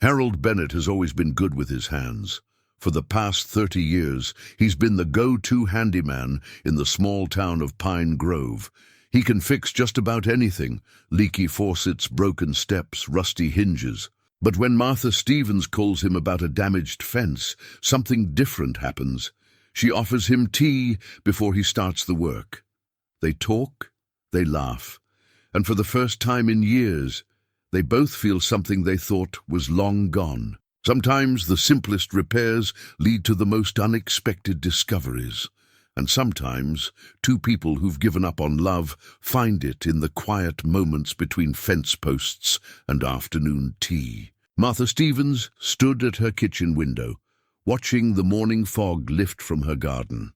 Harold Bennett has always been good with his hands. For the past 30 years, he's been the go-to handyman in the small town of Pine Grove. He can fix just about anything: leaky faucets, broken steps, rusty hinges. But when Martha Stevens calls him about a damaged fence, something different happens. She offers him tea before he starts the work. They talk, they laugh, and for the first time in years, they both feel something they thought was long gone. Sometimes the simplest repairs lead to the most unexpected discoveries. And sometimes two people who've given up on love find it in the quiet moments between fence posts and afternoon tea. Martha Stevens stood at her kitchen window, watching the morning fog lift from her garden.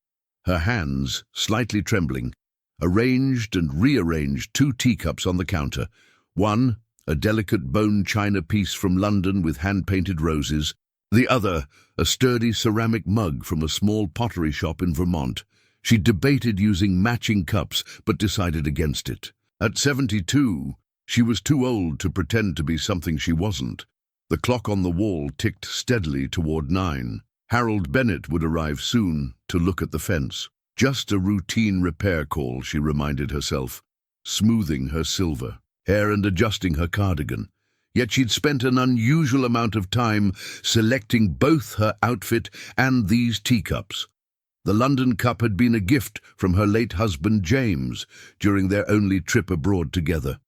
Her hands, slightly trembling, arranged and rearranged two teacups on the counter. One, a delicate bone china piece from London with hand-painted roses. The other, a sturdy ceramic mug from a small pottery shop in Vermont. She debated using matching cups, but decided against it. At 72, she was too old to pretend to be something she wasn't. The clock on the wall ticked steadily toward 9. Harold Bennett would arrive soon to look at the fence. Just a routine repair call, she reminded herself, smoothing her silver hair and adjusting her cardigan. Yet she'd spent an unusual amount of time selecting both her outfit and these teacups. The London cup had been a gift from her late husband James during their only trip abroad together.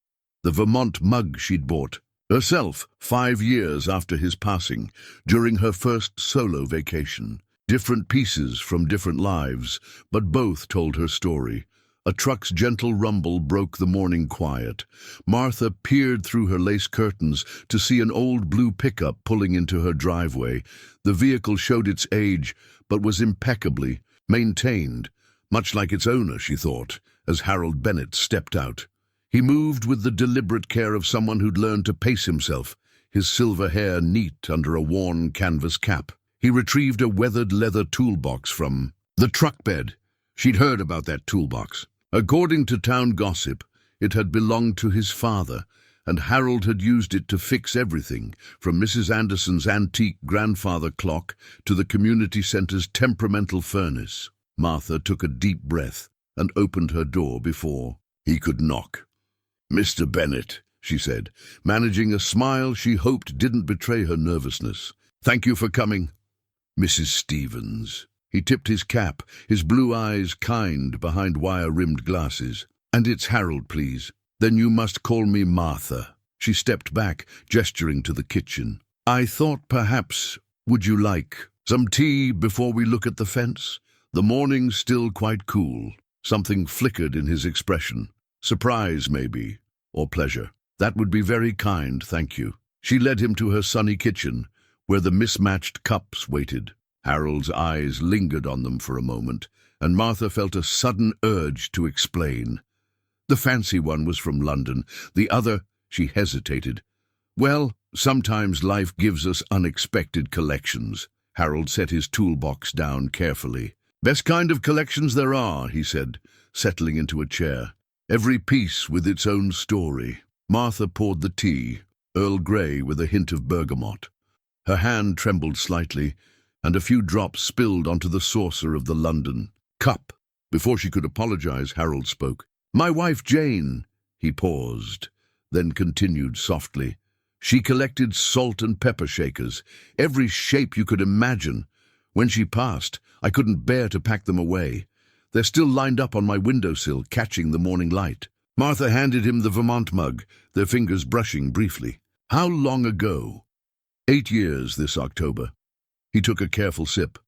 The Vermont mug she'd bought herself 5 years after his passing, during her first solo vacation. Different pieces from different lives, but both told her story. A truck's gentle rumble broke the morning quiet. Martha peered through her lace curtains to see an old blue pickup pulling into her driveway. The vehicle showed its age, but was impeccably maintained, much like its owner, she thought, as Harold Bennett stepped out. He moved with the deliberate care of someone who'd learned to pace himself, his silver hair neat under a worn canvas cap. He retrieved a weathered leather toolbox from the truck bed. She'd heard about that toolbox. According to town gossip, it had belonged to his father, and Harold had used it to fix everything, from Mrs. Anderson's antique grandfather clock to the community center's temperamental furnace. Martha took a deep breath and opened her door before he could knock. "Mr. Bennett," she said, managing a smile she hoped didn't betray her nervousness. "Thank you for coming, Mrs. Stevens." He tipped his cap, his blue eyes kind behind wire-rimmed glasses. "And it's Harold, please." "Then you must call me Martha." She stepped back, gesturing to the kitchen. "I thought perhaps, would you like some tea before we look at the fence?" The morning's still quite cool. Something flickered in his expression. Surprise, maybe, or pleasure. "That would be very kind, thank you." She led him to her sunny kitchen, where the mismatched cups waited. Harold's eyes lingered on them for a moment, and Martha felt a sudden urge to explain. The fancy one was from London. The other, she hesitated. "Well, sometimes life gives us unexpected collections." Harold set his toolbox down carefully. "Best kind of collections there are," he said, settling into a chair. "Every piece with its own story." Martha poured the tea, Earl Grey with a hint of bergamot. Her hand trembled slightly, and a few drops spilled onto the saucer of the London cup. Before she could apologize, Harold spoke. "My wife Jane." He paused, then continued softly. "She collected salt and pepper shakers, every shape you could imagine. When she passed, I couldn't bear to pack them away. They're still lined up on my windowsill, catching the morning light." Martha handed him the Vermont mug, their fingers brushing briefly. "How long ago?" 8 years this October." He took a careful sip.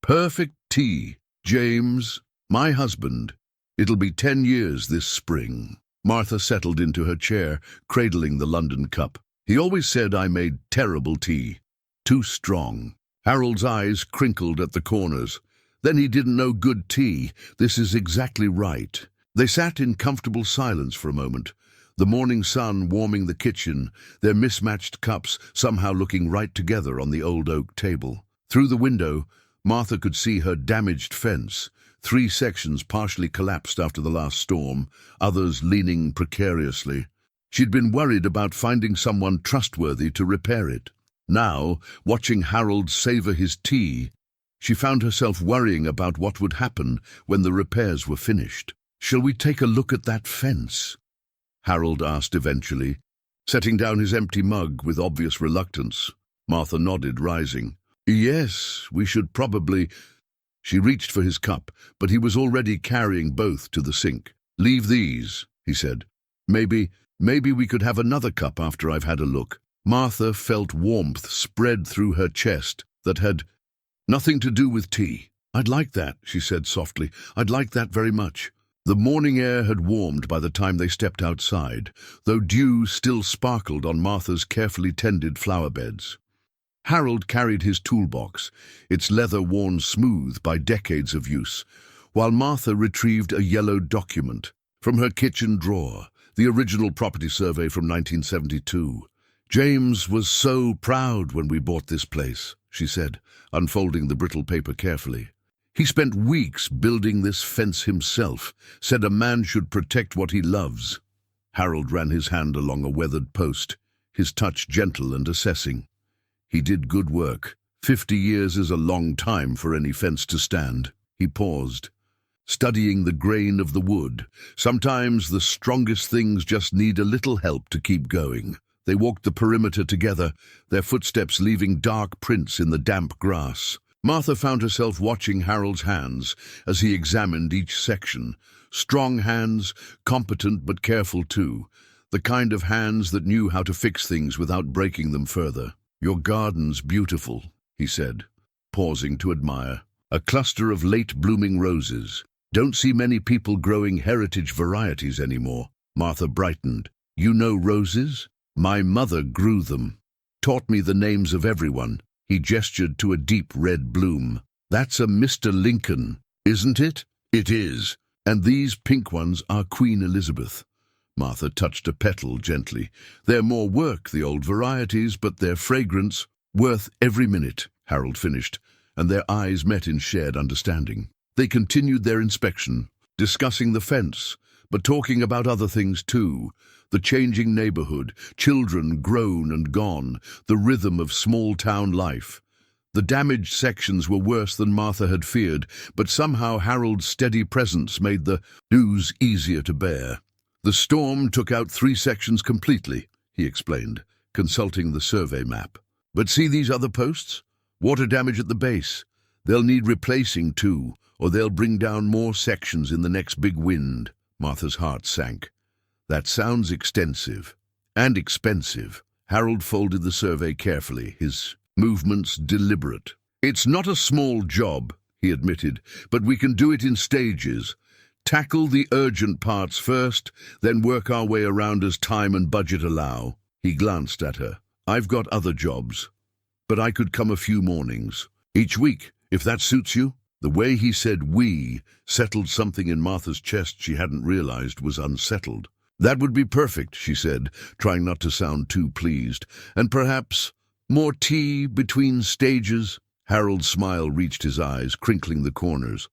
"Perfect tea. James, my husband. It'll be 10 years this spring." Martha settled into her chair, cradling the London cup. "He always said I made terrible tea. Too strong." Harold's eyes crinkled at the corners. "Then he didn't know good tea. This is exactly right." They sat in comfortable silence for a moment, the morning sun warming the kitchen, their mismatched cups somehow looking right together on the old oak table. Through the window, Martha could see her damaged fence, 3 sections partially collapsed after the last storm, others leaning precariously. She'd been worried about finding someone trustworthy to repair it. Now, watching Harold savor his tea, she found herself worrying about what would happen when the repairs were finished. "Shall we take a look at that fence?" Harold asked eventually, setting down his empty mug with obvious reluctance. Martha nodded, rising. "Yes, we should probably—" She reached for his cup, but he was already carrying both to the sink. "Leave these," he said. Maybe we could have another cup after I've had a look." Martha felt warmth spread through her chest that had nothing to do with tea. "I'd like that," she said softly. "I'd like that very much." The morning air had warmed by the time they stepped outside, though dew still sparkled on Martha's carefully tended flower beds. Harold carried his toolbox, its leather worn smooth by decades of use, while Martha retrieved a yellow document from her kitchen drawer, the original property survey from 1972. "James was so proud when we bought this place," she said, unfolding the brittle paper carefully. "He spent weeks building this fence himself, said a man should protect what he loves." Harold ran his hand along a weathered post, his touch gentle and assessing. "He did good work. 50 years is a long time for any fence to stand." He paused, studying the grain of the wood. Sometimes the strongest things just need a little help to keep going. They walked the perimeter together, their footsteps leaving dark prints in the damp grass. Martha found herself watching Harold's hands as he examined each section. Strong hands, competent but careful too. The kind of hands that knew how to fix things without breaking them further. "Your garden's beautiful," he said, pausing to admire. "A cluster of late-blooming roses. Don't see many people growing heritage varieties anymore." Martha brightened. "You know roses? My mother grew them. Taught me the names of everyone." He gestured to a deep red bloom. "That's a Mr. Lincoln, isn't it?" "It is. And these pink ones are Queen Elizabeth." Martha touched a petal gently. "They're more work, the old varieties, but their fragrance worth every minute," Harold finished, and their eyes met in shared understanding. They continued their inspection, discussing the fence, but talking about other things too. The changing neighborhood, children grown and gone, the rhythm of small-town life. The damaged sections were worse than Martha had feared, but somehow Harold's steady presence made the news easier to bear. "The storm took out 3 sections completely," he explained, consulting the survey map. "But see these other posts? Water damage at the base. They'll need replacing too, or they'll bring down more sections in the next big wind." Martha's heart sank. "That sounds extensive and expensive." Harold folded the survey carefully, his movements deliberate. "It's not a small job," he admitted, "but we can do it in stages. Tackle the urgent parts first, then work our way around as time and budget allow." He glanced at her. "I've got other jobs, but I could come a few mornings. Each week, if that suits you." The way he said "we" settled something in Martha's chest she hadn't realized was unsettled. "That would be perfect," she said, trying not to sound too pleased. "And perhaps more tea between stages." Harold's smile reached his eyes, crinkling the corners.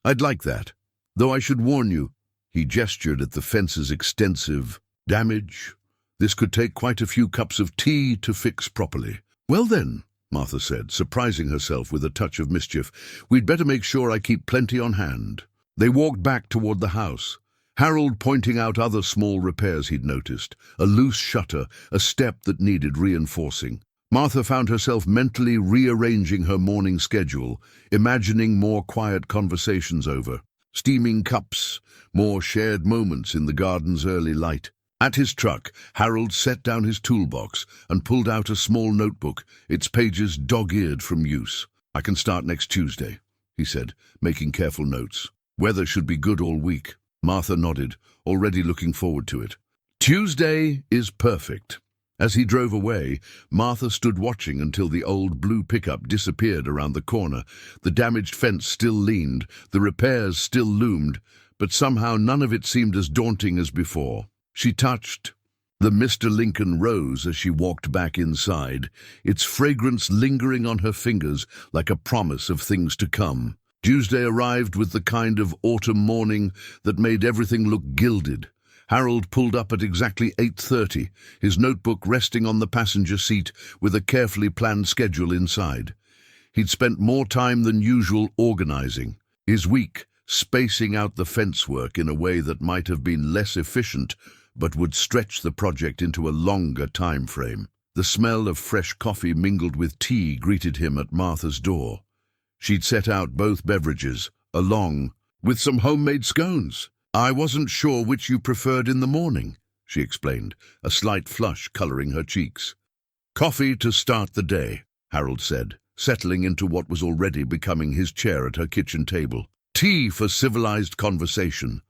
"I'd like that. Though I should warn you," he gestured at the fence's extensive damage, "this could take quite a few cups of tea to fix properly." "Well then," Martha said, surprising herself with a touch of mischief, "we'd better make sure I keep plenty on hand." They walked back toward the house, Harold pointing out other small repairs he'd noticed, a loose shutter, a step that needed reinforcing. Martha found herself mentally rearranging her morning schedule, imagining more quiet conversations over, steaming cups, more shared moments in the garden's early light. At his truck, Harold set down his toolbox and pulled out a small notebook, its pages dog-eared from use. "I can start next Tuesday," he said, making careful notes. "Weather should be good all week." Martha nodded, already looking forward to it. "Tuesday is perfect." As he drove away, Martha stood watching until the old blue pickup disappeared around the corner. The damaged fence still leaned, the repairs still loomed, but somehow none of it seemed as daunting as before. She touched the Mr. Lincoln rose as she walked back inside, its fragrance lingering on her fingers like a promise of things to come. Tuesday arrived with the kind of autumn morning that made everything look gilded. Harold pulled up at exactly 8:30, his notebook resting on the passenger seat with a carefully planned schedule inside. He'd spent more time than usual organizing, his week spacing out the fence work in a way that might have been less efficient but would stretch the project into a longer time frame. The smell of fresh coffee mingled with tea greeted him at Martha's door. She'd set out both beverages, along with some homemade scones. "I wasn't sure which you preferred in the morning," she explained, a slight flush coloring her cheeks. "Coffee to start the day," Harold said, settling into what was already becoming his chair at her kitchen table. "Tea for civilized conversation."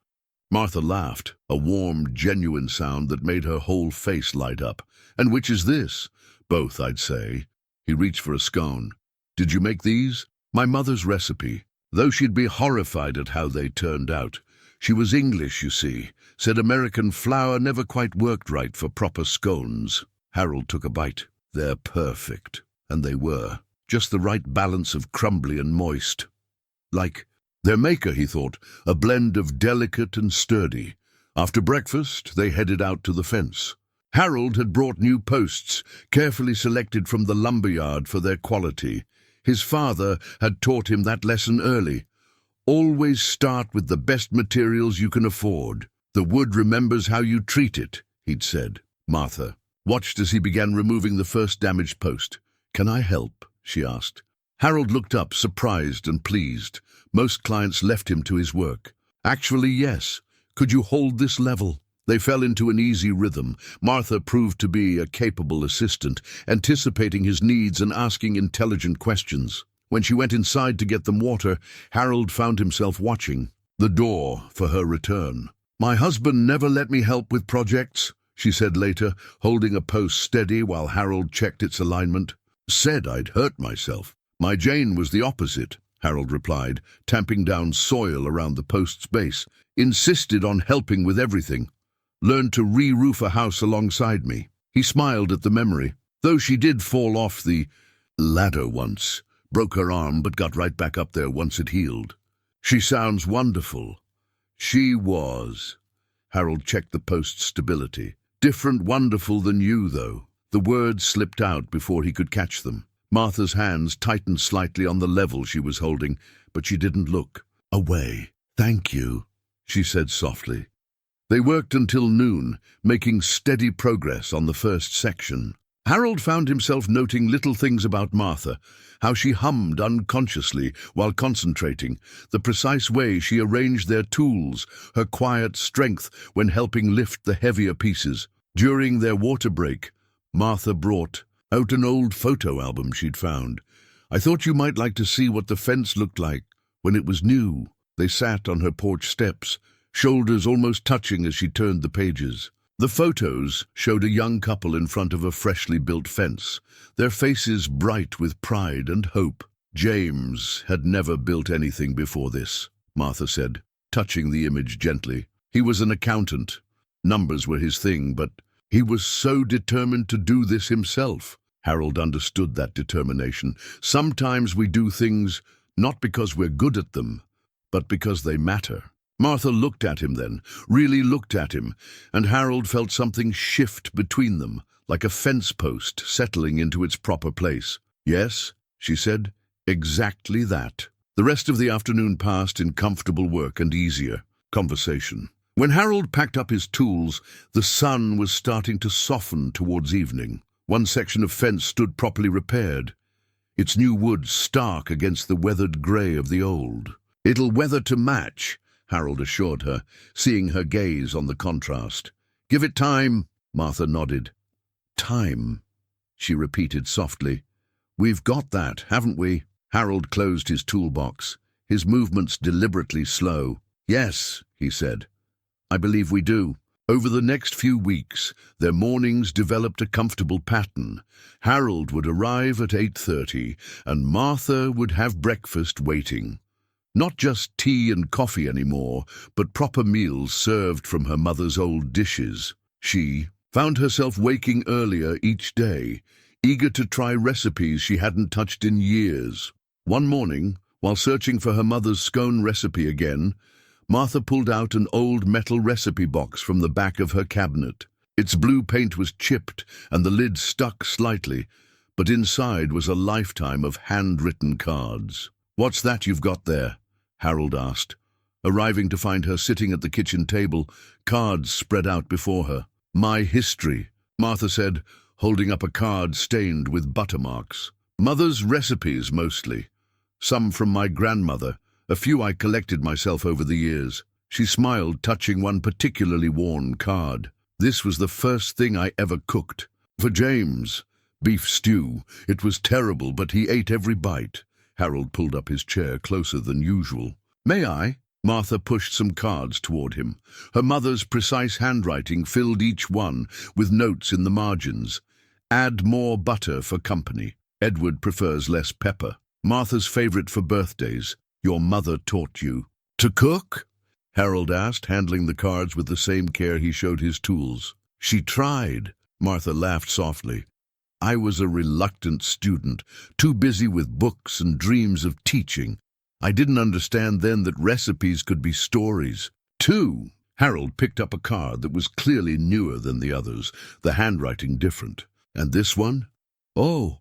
Martha laughed, a warm, genuine sound that made her whole face light up. "And which is this?" "Both, I'd say." He reached for a scone. "Did you make these?" "My mother's recipe." Though she'd be horrified at how they turned out. She was English, you see, said American flour never quite worked right for proper scones. Harold took a bite. "They're perfect." And they were. Just the right balance of crumbly and moist. Like their maker, he thought, a blend of delicate and sturdy. After breakfast, they headed out to the fence. Harold had brought new posts, carefully selected from the lumberyard for their quality. His father had taught him that lesson early. Always start with the best materials you can afford. The wood remembers how you treat it, he'd said. Martha watched as he began removing the first damaged post. "Can I help?" she asked. Harold looked up, surprised and pleased. Most clients left him to his work. "Actually, yes. Could you hold this level?" They fell into an easy rhythm. Martha proved to be a capable assistant, anticipating his needs and asking intelligent questions. When she went inside to get them water, Harold found himself watching the door for her return. "My husband never let me help with projects," she said later, holding a post steady while Harold checked its alignment. "Said I'd hurt myself." "My Jane was the opposite," Harold replied, tamping down soil around the post's base. "Insisted on helping with everything. Learned to re-roof a house alongside me." He smiled at the memory. Though she did fall off the ladder once, broke her arm but got right back up there once it healed. "She sounds wonderful." She was. Harold checked the post's stability. "Different wonderful than you, though." The words slipped out before he could catch them. Martha's hands tightened slightly on the level she was holding, but she didn't look away. "Thank you," she said softly. They worked until noon, making steady progress on the first section. Harold found himself noting little things about Martha, how she hummed unconsciously while concentrating, the precise way she arranged their tools, her quiet strength when helping lift the heavier pieces. During their water break, Martha brought out an old photo album she'd found. "I thought you might like to see what the fence looked like when it was new." They sat on her porch steps, shoulders almost touching as she turned the pages. The photos showed a young couple in front of a freshly built fence, their faces bright with pride and hope. "James had never built anything before this," Martha said, touching the image gently. "He was an accountant. Numbers were his thing, but he was so determined to do this himself." Harold understood that determination. Sometimes we do things not because we're good at them, but because they matter. Martha looked at him then, really looked at him, and Harold felt something shift between them, like a fence post settling into its proper place. "Yes," she said, "exactly that." The rest of the afternoon passed in comfortable work and easier conversation. When Harold packed up his tools, the sun was starting to soften towards evening. One section of fence stood properly repaired, its new wood stark against the weathered grey of the old. "It'll weather to match," Harold assured her, seeing her gaze on the contrast. "Give it time," Martha nodded. "Time," she repeated softly. "We've got that, haven't we?" Harold closed his toolbox, his movements deliberately slow. "Yes," he said. "I believe we do." Over the next few weeks, their mornings developed a comfortable pattern. Harold would arrive at 8:30, and Martha would have breakfast waiting. Not just tea and coffee anymore, but proper meals served from her mother's old dishes. She found herself waking earlier each day, eager to try recipes she hadn't touched in years. One morning, while searching for her mother's scone recipe again, Martha pulled out an old metal recipe box from the back of her cabinet. Its blue paint was chipped and the lid stuck slightly, but inside was a lifetime of handwritten cards. "What's that you've got there?" Harold asked, arriving to find her sitting at the kitchen table, cards spread out before her. "My history," Martha said, holding up a card stained with butter marks. "Mother's recipes, mostly. Some from my grandmother, a few I collected myself over the years." She smiled, touching one particularly worn card. "This was the first thing I ever cooked. For James. Beef stew. It was terrible, but he ate every bite." Harold pulled up his chair closer than usual. "May I?" Martha pushed some cards toward him. Her mother's precise handwriting filled each one, with notes in the margins. "Add more butter for company. Edward prefers less pepper. Martha's favorite for birthdays. Your mother taught you." "To cook?" Harold asked, handling the cards with the same care he showed his tools. "She tried." Martha laughed softly. "I was a reluctant student, too busy with books and dreams of teaching. I didn't understand then that recipes could be stories, too." Harold picked up a card that was clearly newer than the others, the handwriting different. "And this one?" "Oh."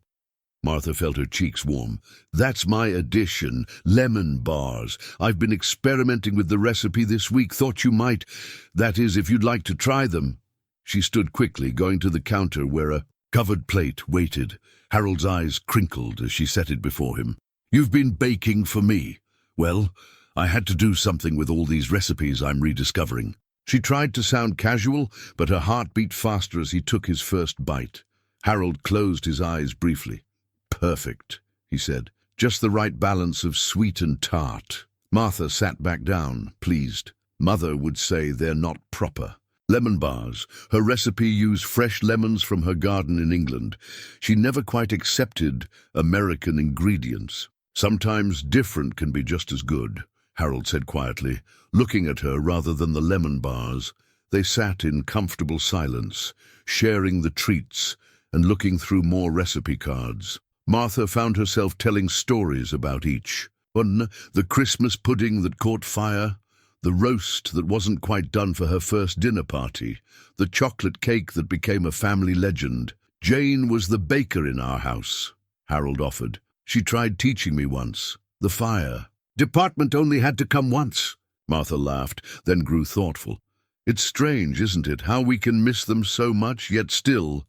Martha felt her cheeks warm. "That's my addition, lemon bars. I've been experimenting with the recipe this week. Thought you might. That is, if you'd like to try them." She stood quickly, going to the counter where a covered plate waited. Harold's eyes crinkled as she set it before him. "You've been baking for me. Well, I had to do something with all these recipes I'm rediscovering." She tried to sound casual, but her heart beat faster as he took his first bite. Harold closed his eyes briefly. "Perfect," he said. "Just the right balance of sweet and tart." Martha sat back down, pleased. Mother would say they're not proper. Lemon bars. Her recipe used fresh lemons from her garden in England. She never quite accepted American ingredients. "Sometimes different can be just as good," Harold said quietly, looking at her rather than the lemon bars. They sat in comfortable silence, sharing the treats and looking through more recipe cards. Martha found herself telling stories about each. The Christmas pudding that caught fire, the roast that wasn't quite done for her first dinner party, the chocolate cake that became a family legend. "Jane was the baker in our house," Harold offered. "She tried teaching me once. The fire department only had to come once." Martha laughed, then grew thoughtful. "It's strange, isn't it, how we can miss them so much, yet still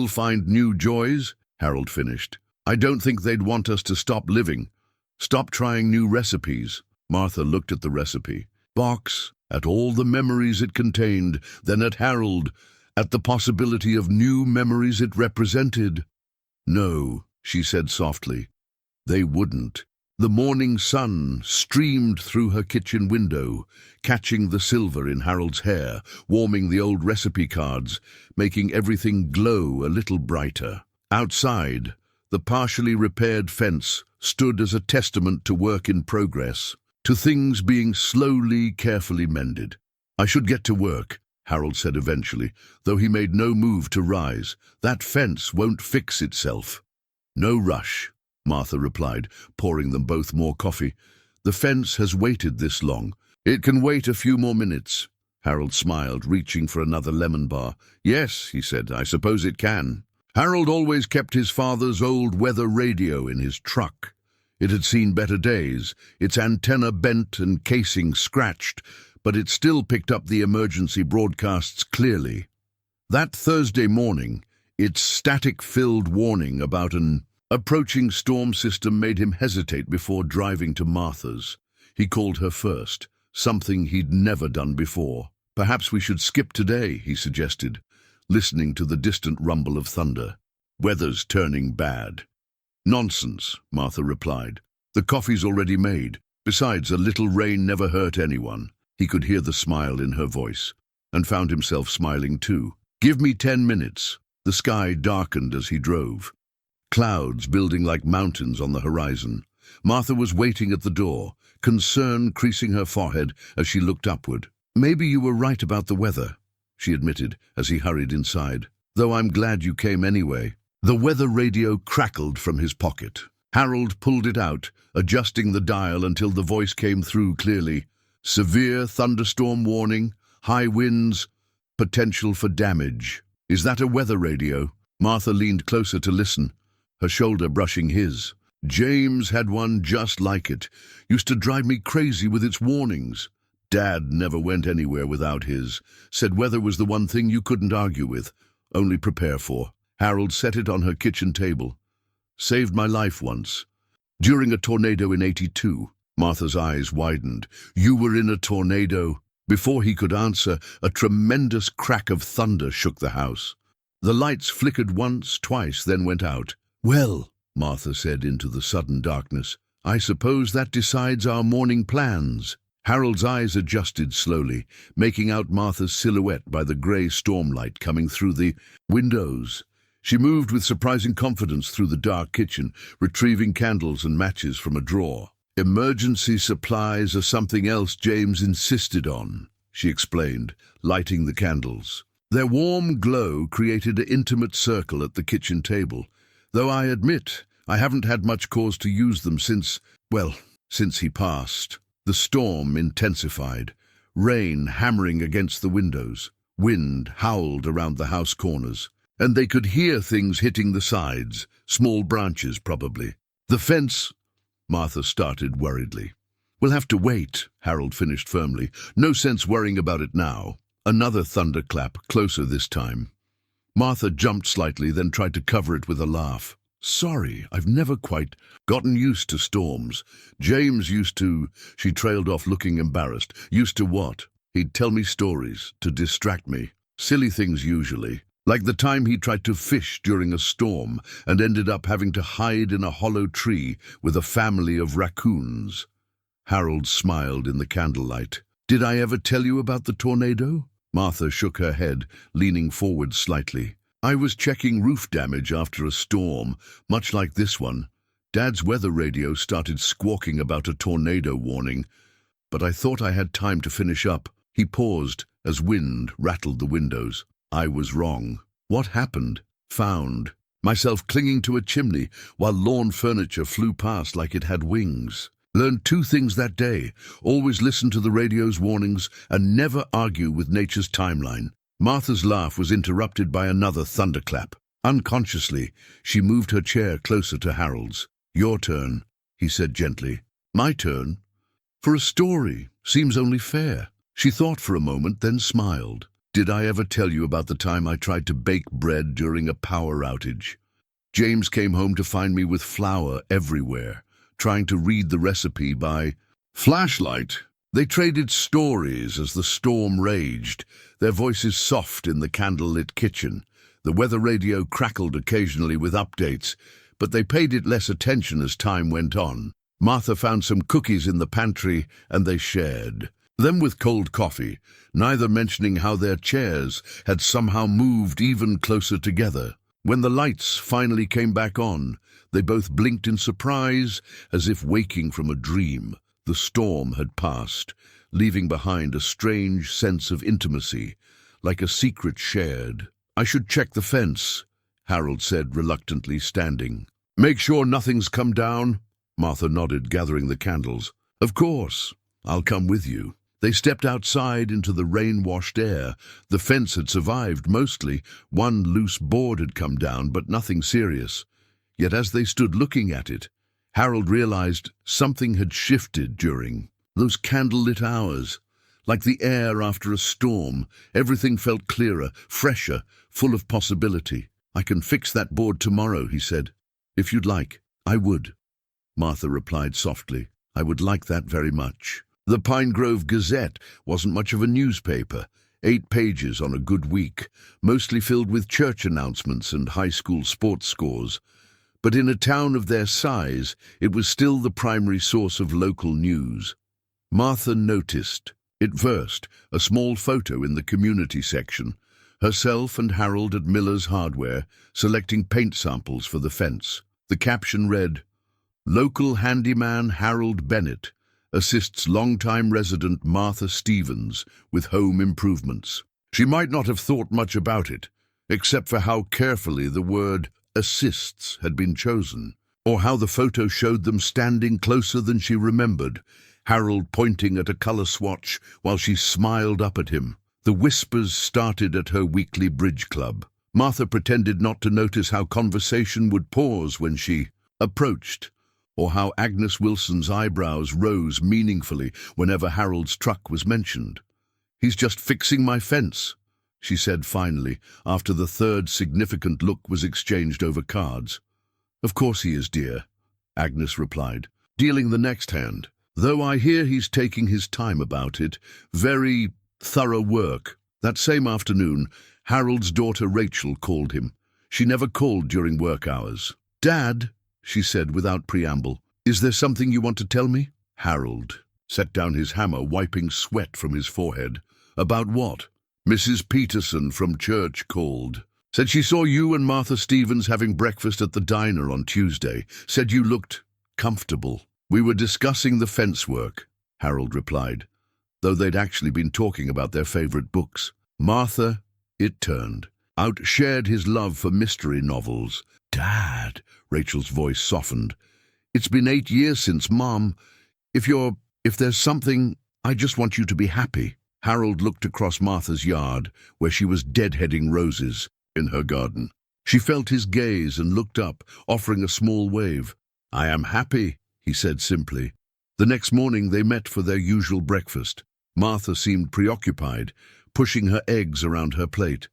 find new joys?" Harold finished. "I don't think they'd want us to stop living, stop trying new recipes." Martha looked at the recipe box, at all the memories it contained, then at Harold, at the possibility of new memories it represented. "No," she said softly, "they wouldn't." The morning sun streamed through her kitchen window, catching the silver in Harold's hair, warming the old recipe cards, making everything glow a little brighter. Outside, the partially repaired fence stood as a testament to work in progress, to things being slowly, carefully mended. "I should get to work," Harold said eventually, though he made no move to rise. "That fence won't fix itself." "No rush," Martha replied, pouring them both more coffee. "The fence has waited this long. It can wait a few more minutes." Harold smiled, reaching for another lemon bar. "Yes," he said, "I suppose it can." Harold always kept his father's old weather radio in his truck. It had seen better days, its antenna bent and casing scratched, but it still picked up the emergency broadcasts clearly. That Thursday morning, its static-filled warning about an approaching storm system made him hesitate before driving to Martha's. He called her first, something he'd never done before. "Perhaps we should skip today," he suggested, listening to the distant rumble of thunder. "Weather's turning bad." "Nonsense," Martha replied. "The coffee's already made. Besides, a little rain never hurt anyone." He could hear the smile in her voice, and found himself smiling too. "Give me 10 minutes." The sky darkened as he drove, clouds building like mountains on the horizon. Martha was waiting at the door, concern creasing her forehead as she looked upward. "Maybe you were right about the weather," she admitted as he hurried inside, "though I'm glad you came anyway." The weather radio crackled from his pocket. Harold pulled it out, adjusting the dial until the voice came through clearly. Severe thunderstorm warning, high winds, potential for damage. Is that a weather radio? Martha leaned closer to listen, her shoulder brushing his. James had one just like it. Used to drive me crazy with its warnings. Dad never went anywhere without his. Said weather was the one thing you couldn't argue with, only prepare for. Harold set it on her kitchen table. Saved my life once. During a tornado in '82. Martha's eyes widened. You were in a tornado? Before he could answer, a tremendous crack of thunder shook the house. The lights flickered once, twice, then went out. Well, Martha said into the sudden darkness, I suppose that decides our morning plans. Harold's eyes adjusted slowly, making out Martha's silhouette by the grey stormlight coming through the windows. She moved with surprising confidence through the dark kitchen, retrieving candles and matches from a drawer. Emergency supplies are something else James insisted on, she explained, lighting the candles. Their warm glow created an intimate circle at the kitchen table, though I admit I haven't had much cause to use them since he passed. The storm intensified, rain hammering against the windows, wind howled around the house corners, and they could hear things hitting the sides, small branches probably. The fence, Martha started worriedly. We'll have to wait, Harold finished firmly. No sense worrying about it now. Another thunderclap, closer this time. Martha jumped slightly, then tried to cover it with a laugh. Sorry, I've never quite gotten used to storms. James used to, she trailed off looking embarrassed. Used to what? He'd tell me stories to distract me. Silly things usually. Like the time he tried to fish during a storm and ended up having to hide in a hollow tree with a family of raccoons. Harold smiled in the candlelight. Did I ever tell you about the tornado? Martha shook her head, leaning forward slightly. I was checking roof damage after a storm, much like this one. Dad's weather radio started squawking about a tornado warning, but I thought I had time to finish up. He paused as wind rattled the windows. I was wrong. What happened? Found myself clinging to a chimney while lawn furniture flew past like it had wings. Learned 2 things that day. Always listen to the radio's warnings and never argue with nature's timeline. Martha's laugh was interrupted by another thunderclap. Unconsciously, she moved her chair closer to Harold's. Your turn, he said gently. My turn? For a story. Seems only fair. She thought for a moment, then smiled. Did I ever tell you about the time I tried to bake bread during a power outage? James came home to find me with flour everywhere, trying to read the recipe by flashlight. They traded stories as the storm raged, their voices soft in the candlelit kitchen. The weather radio crackled occasionally with updates, but they paid it less attention as time went on. Martha found some cookies in the pantry, and they shared them with cold coffee, neither mentioning how their chairs had somehow moved even closer together. When the lights finally came back on, they both blinked in surprise, as if waking from a dream. The storm had passed, leaving behind a strange sense of intimacy, like a secret shared. I should check the fence, Harold said reluctantly, standing. Make sure nothing's come down? Martha nodded, gathering the candles. Of course, I'll come with you. They stepped outside into the rain-washed air. The fence had survived mostly. One loose board had come down, but nothing serious. Yet as they stood looking at it, Harold realized something had shifted during those candlelit hours. Like the air after a storm, everything felt clearer, fresher, full of possibility. I can fix that board tomorrow, he said. If you'd like, I would. Martha replied softly. I would like that very much. The Pine Grove Gazette wasn't much of a newspaper. 8 pages on a good week, mostly filled with church announcements and high school sports scores. But in a town of their size, it was still the primary source of local news. Martha noticed, at first, a small photo in the community section, herself and Harold at Miller's Hardware, selecting paint samples for the fence. The caption read, Local handyman Harold Bennett assists longtime resident Martha Stevens with home improvements. She might not have thought much about it, except for how carefully the word assists had been chosen, or how the photo showed them standing closer than she remembered, Harold pointing at a colour swatch while she smiled up at him. The whispers started at her weekly bridge club. Martha pretended not to notice how conversation would pause when she approached, or how Agnes Wilson's eyebrows rose meaningfully whenever Harold's truck was mentioned. "He's just fixing my fence," she said finally, after the third significant look was exchanged over cards. "Of course he is, dear," Agnes replied, dealing the next hand. "Though I hear he's taking his time about it. Very thorough work." That same afternoon, Harold's daughter Rachel called him. She never called during work hours. "Dad," she said without preamble, "is there something you want to tell me?" Harold set down his hammer, wiping sweat from his forehead. "About what?" "Mrs. Peterson from church called. Said she saw you and Martha Stevens having breakfast at the diner on Tuesday. Said you looked comfortable." "We were discussing the fence work," Harold replied, though they'd actually been talking about their favorite books. Martha, it turned, outshared his love for mystery novels. "Dad," Rachel's voice softened, "it's been 8 years since Mom. If there's something, I just want you to be happy." Harold looked across Martha's yard, where she was deadheading roses in her garden. She felt his gaze and looked up, offering a small wave. "I am happy," he said simply. The next morning they met for their usual breakfast. Martha seemed preoccupied, pushing her eggs around her plate.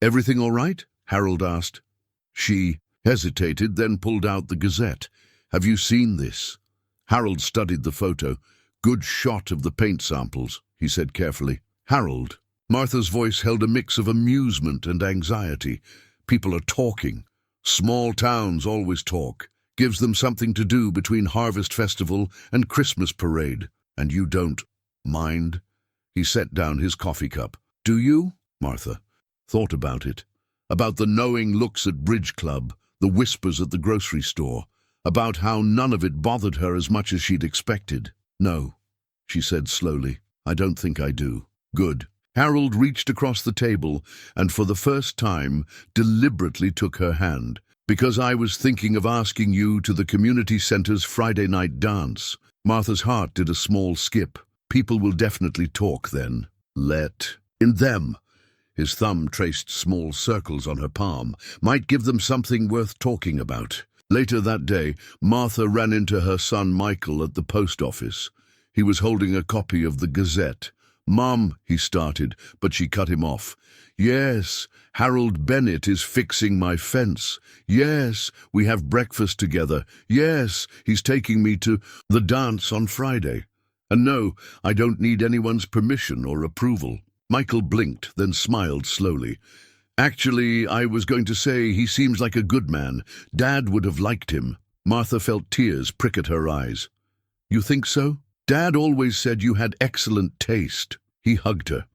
"Everything all right?" Harold asked. She hesitated, then pulled out the Gazette. "Have you seen this?" Harold studied the photo. "Good shot of the paint samples," he said carefully. "Harold." Martha's voice held a mix of amusement and anxiety. "People are talking. Small towns always talk. Gives them something to do between Harvest Festival and Christmas Parade. And you don't mind?" He set down his coffee cup. "Do you?" Martha thought about it. About the knowing looks at Bridge Club, the whispers at the grocery store, about how none of it bothered her as much as she'd expected. "No," she said slowly. "I don't think I do." "Good." Harold reached across the table and for the first time deliberately took her hand. "Because I was thinking of asking you to the community center's Friday night dance." Martha's heart did a small skip. "People will definitely talk then. Let in them." His thumb traced small circles on her palm. "Might give them something worth talking about." Later that day, Martha ran into her son Michael at the post office. He was holding a copy of the Gazette. "Mom," he started, but she cut him off. "Yes, Harold Bennett is fixing my fence. Yes, we have breakfast together. Yes, he's taking me to the dance on Friday. And no, I don't need anyone's permission or approval." Michael blinked, then smiled slowly. "Actually, I was going to say he seems like a good man. Dad would have liked him." Martha felt tears prick at her eyes. "You think so?" "Dad always said you had excellent taste." He hugged her.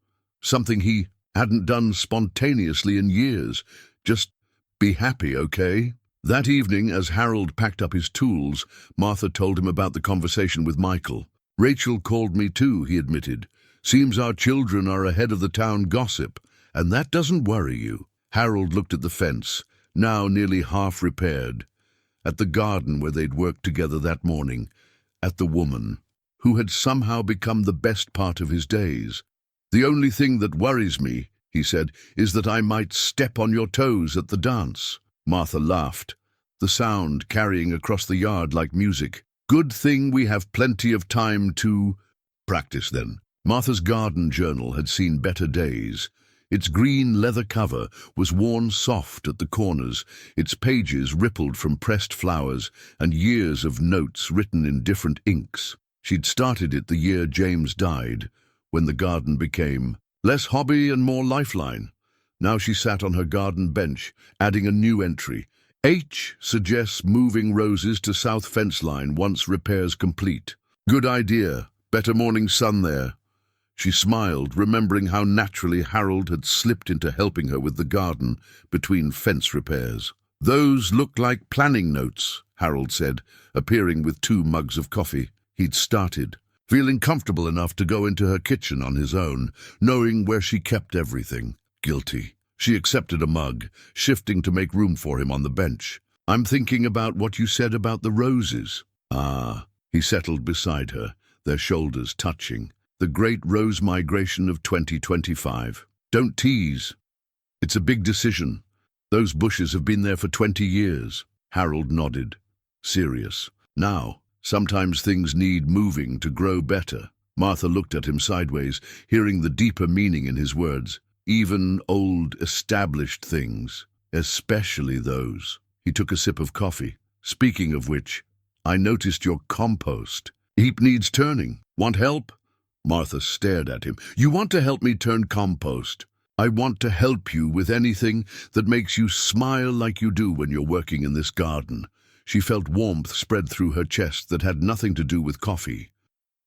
Something he hadn't done spontaneously in years. "Just be happy, okay?" That evening, as Harold packed up his tools, Martha told him about the conversation with Michael. "Rachel called me too," he admitted. "Seems our children are ahead of the town gossip, and that doesn't worry you." Harold looked at the fence, now nearly half repaired, at the garden where they'd worked together that morning, at the woman who had somehow become the best part of his days. "The only thing that worries me," he said, "is that I might step on your toes at the dance." Martha laughed, the sound carrying across the yard like music. "Good thing we have plenty of time to practice then." Martha's garden journal had seen better days. Its green leather cover was worn soft at the corners, its pages rippled from pressed flowers and years of notes written in different inks. She'd started it the year James died, when the garden became less hobby and more lifeline. Now she sat on her garden bench, adding a new entry. "H suggests moving roses to south fence line once repairs complete. Good idea. Better morning sun there." She smiled, remembering how naturally Harold had slipped into helping her with the garden between fence repairs. "Those look like planning notes," Harold said, appearing with 2 mugs of coffee. He'd started, feeling comfortable enough to go into her kitchen on his own, knowing where she kept everything. Guilty. She accepted a mug, shifting to make room for him on the bench. "I'm thinking about what you said about the roses." "Ah." He settled beside her, their shoulders touching. The great rose migration of 2025. Don't tease. It's a big decision. Those bushes have been there for 20 years. Harold nodded. Serious. Now, sometimes things need moving to grow better. Martha looked at him sideways, hearing the deeper meaning in his words. Even old, established things. Especially those. He took a sip of coffee. Speaking of which, I noticed your compost. Heap needs turning. Want help? Martha stared at him. You want to help me turn compost? I want to help you with anything that makes you smile like you do when you're working in this garden. She felt warmth spread through her chest that had nothing to do with coffee.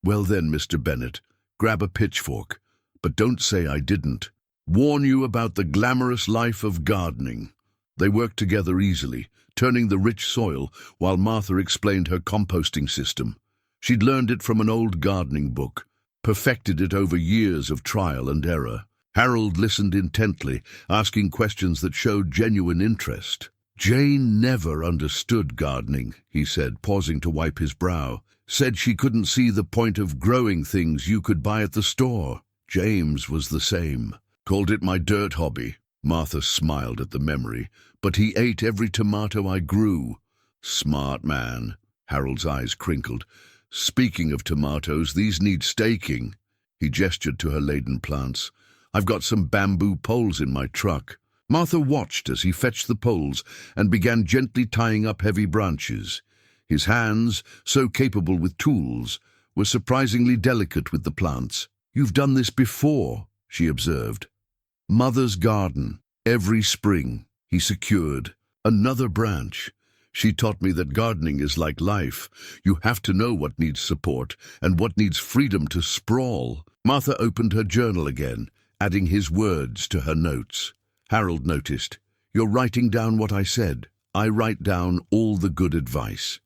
Well then, Mr. Bennett, grab a pitchfork. But don't say I didn't. Warn you about the glamorous life of gardening. They worked together easily, turning the rich soil while Martha explained her composting system. She'd learned it from an old gardening book, perfected it over years of trial and error. Harold listened intently, asking questions that showed genuine interest. Jane never understood gardening, he said, pausing to wipe his brow. Said she couldn't see the point of growing things you could buy at the store. James was the same. Called it my dirt hobby. Martha smiled at the memory. But he ate every tomato I grew. Smart man. Harold's eyes crinkled. Speaking of tomatoes, these need staking. He gestured to her laden plants. I've got some bamboo poles in my truck. Martha watched as he fetched the poles and began gently tying up heavy branches. His hands, so capable with tools, were surprisingly delicate with the plants. You've done this before, she observed. Mother's garden. Every spring, he secured. Another branch. She taught me that gardening is like life. You have to know what needs support and what needs freedom to sprawl. Martha opened her journal again, adding his words to her notes. Harold noticed. You're writing down what I said. I write down all the good advice.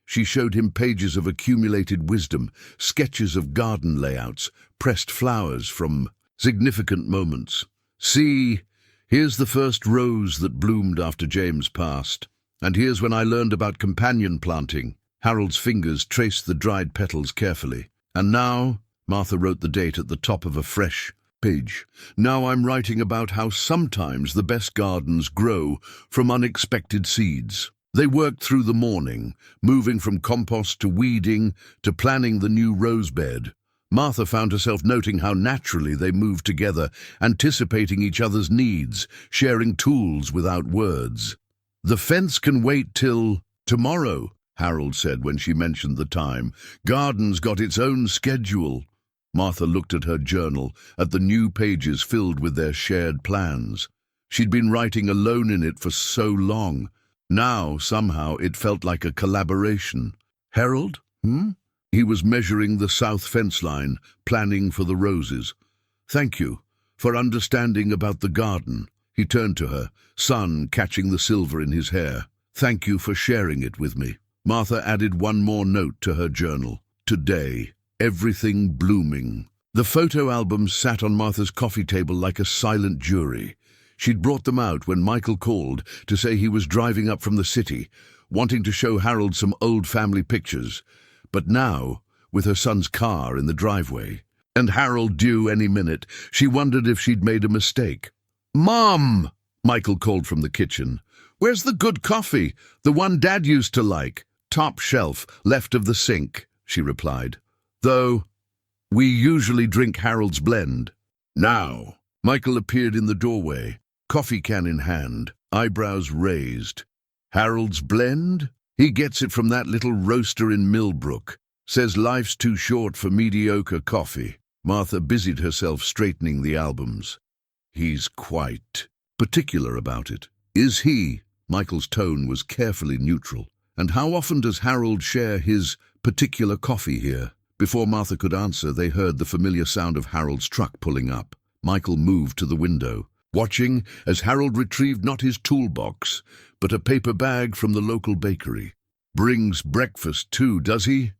She showed him pages of accumulated wisdom, sketches of garden layouts, pressed flowers from significant moments. See, here's the first rose that bloomed after James passed. And here's when I learned about companion planting. Harold's fingers traced the dried petals carefully. And now, Martha wrote the date at the top of a fresh page. Now I'm writing about how sometimes the best gardens grow from unexpected seeds. They worked through the morning, moving from compost to weeding to planning the new rose bed. Martha found herself noting how naturally they moved together, anticipating each other's needs, sharing tools without words. The fence can wait till tomorrow, Harold said when she mentioned the time. Garden's got its own schedule. Martha looked at her journal, at the new pages filled with their shared plans. She'd been writing alone in it for so long. Now, somehow, it felt like a collaboration. Harold? He was measuring the south fence line, planning for the roses. Thank you for understanding about the garden. He turned to her, sun catching the silver in his hair. Thank you for sharing it with me. Martha added one more note to her journal. Today, everything blooming. The photo albums sat on Martha's coffee table like a silent jury. She'd brought them out when Michael called to say he was driving up from the city, wanting to show Harold some old family pictures. But now, with her son's car in the driveway, and Harold due any minute, she wondered if she'd made a mistake. Mom! Michael called from the kitchen. Where's the good coffee? The one Dad used to like. Top shelf, left of the sink, she replied. Though, we usually drink Harold's blend. Now, Michael appeared in the doorway, coffee can in hand, eyebrows raised. Harold's blend? He gets it from that little roaster in Millbrook. Says life's too short for mediocre coffee. Martha busied herself straightening the albums. He's quite particular about it. Is he? Michael's tone was carefully neutral. And how often does Harold share his particular coffee here? Before Martha could answer, they heard the familiar sound of Harold's truck pulling up. Michael moved to the window, watching as Harold retrieved not his toolbox, but a paper bag from the local bakery. Brings breakfast too, does he?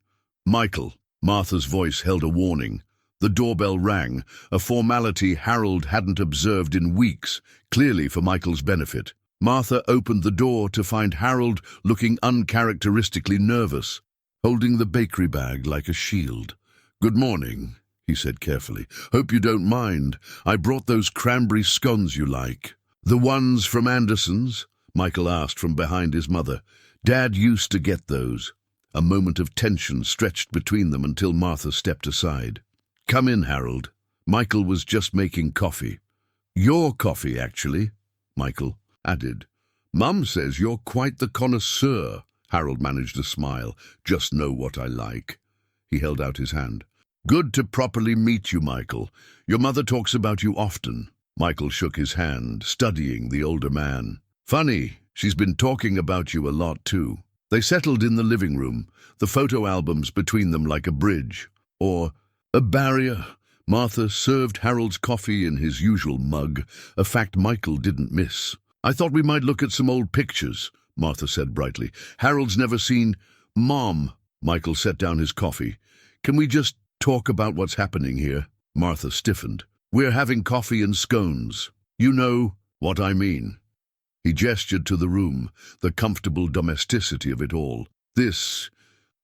Michael. Martha's voice held a warning. The doorbell rang, a formality Harold hadn't observed in weeks, clearly for Michael's benefit. Martha opened the door to find Harold looking uncharacteristically nervous, holding the bakery bag like a shield. "Good morning," he said carefully. "Hope you don't mind. I brought those cranberry scones you like." "The ones from Anderson's?" Michael asked from behind his mother. "Dad used to get those." A moment of tension stretched between them until Martha stepped aside. "Come in, Harold." Michael was just making coffee. "Your coffee, actually," Michael added. "Mum says you're quite the connoisseur." Harold managed a smile. "Just know what I like." He held out his hand. "Good to properly meet you, Michael. Your mother talks about you often." Michael shook his hand, studying the older man. "Funny, she's been talking about you a lot too." They settled in the living room, the photo albums between them like a bridge, or a barrier. Martha served Harold's coffee in his usual mug, a fact Michael didn't miss. "I thought we might look at some old pictures," Martha said brightly. "Harold's never seen—" "Mom," Michael set down his coffee. "Can we just talk about what's happening here?" Martha stiffened. "We're having coffee and scones. You know what I mean." He gestured to the room, the comfortable domesticity of it all. "This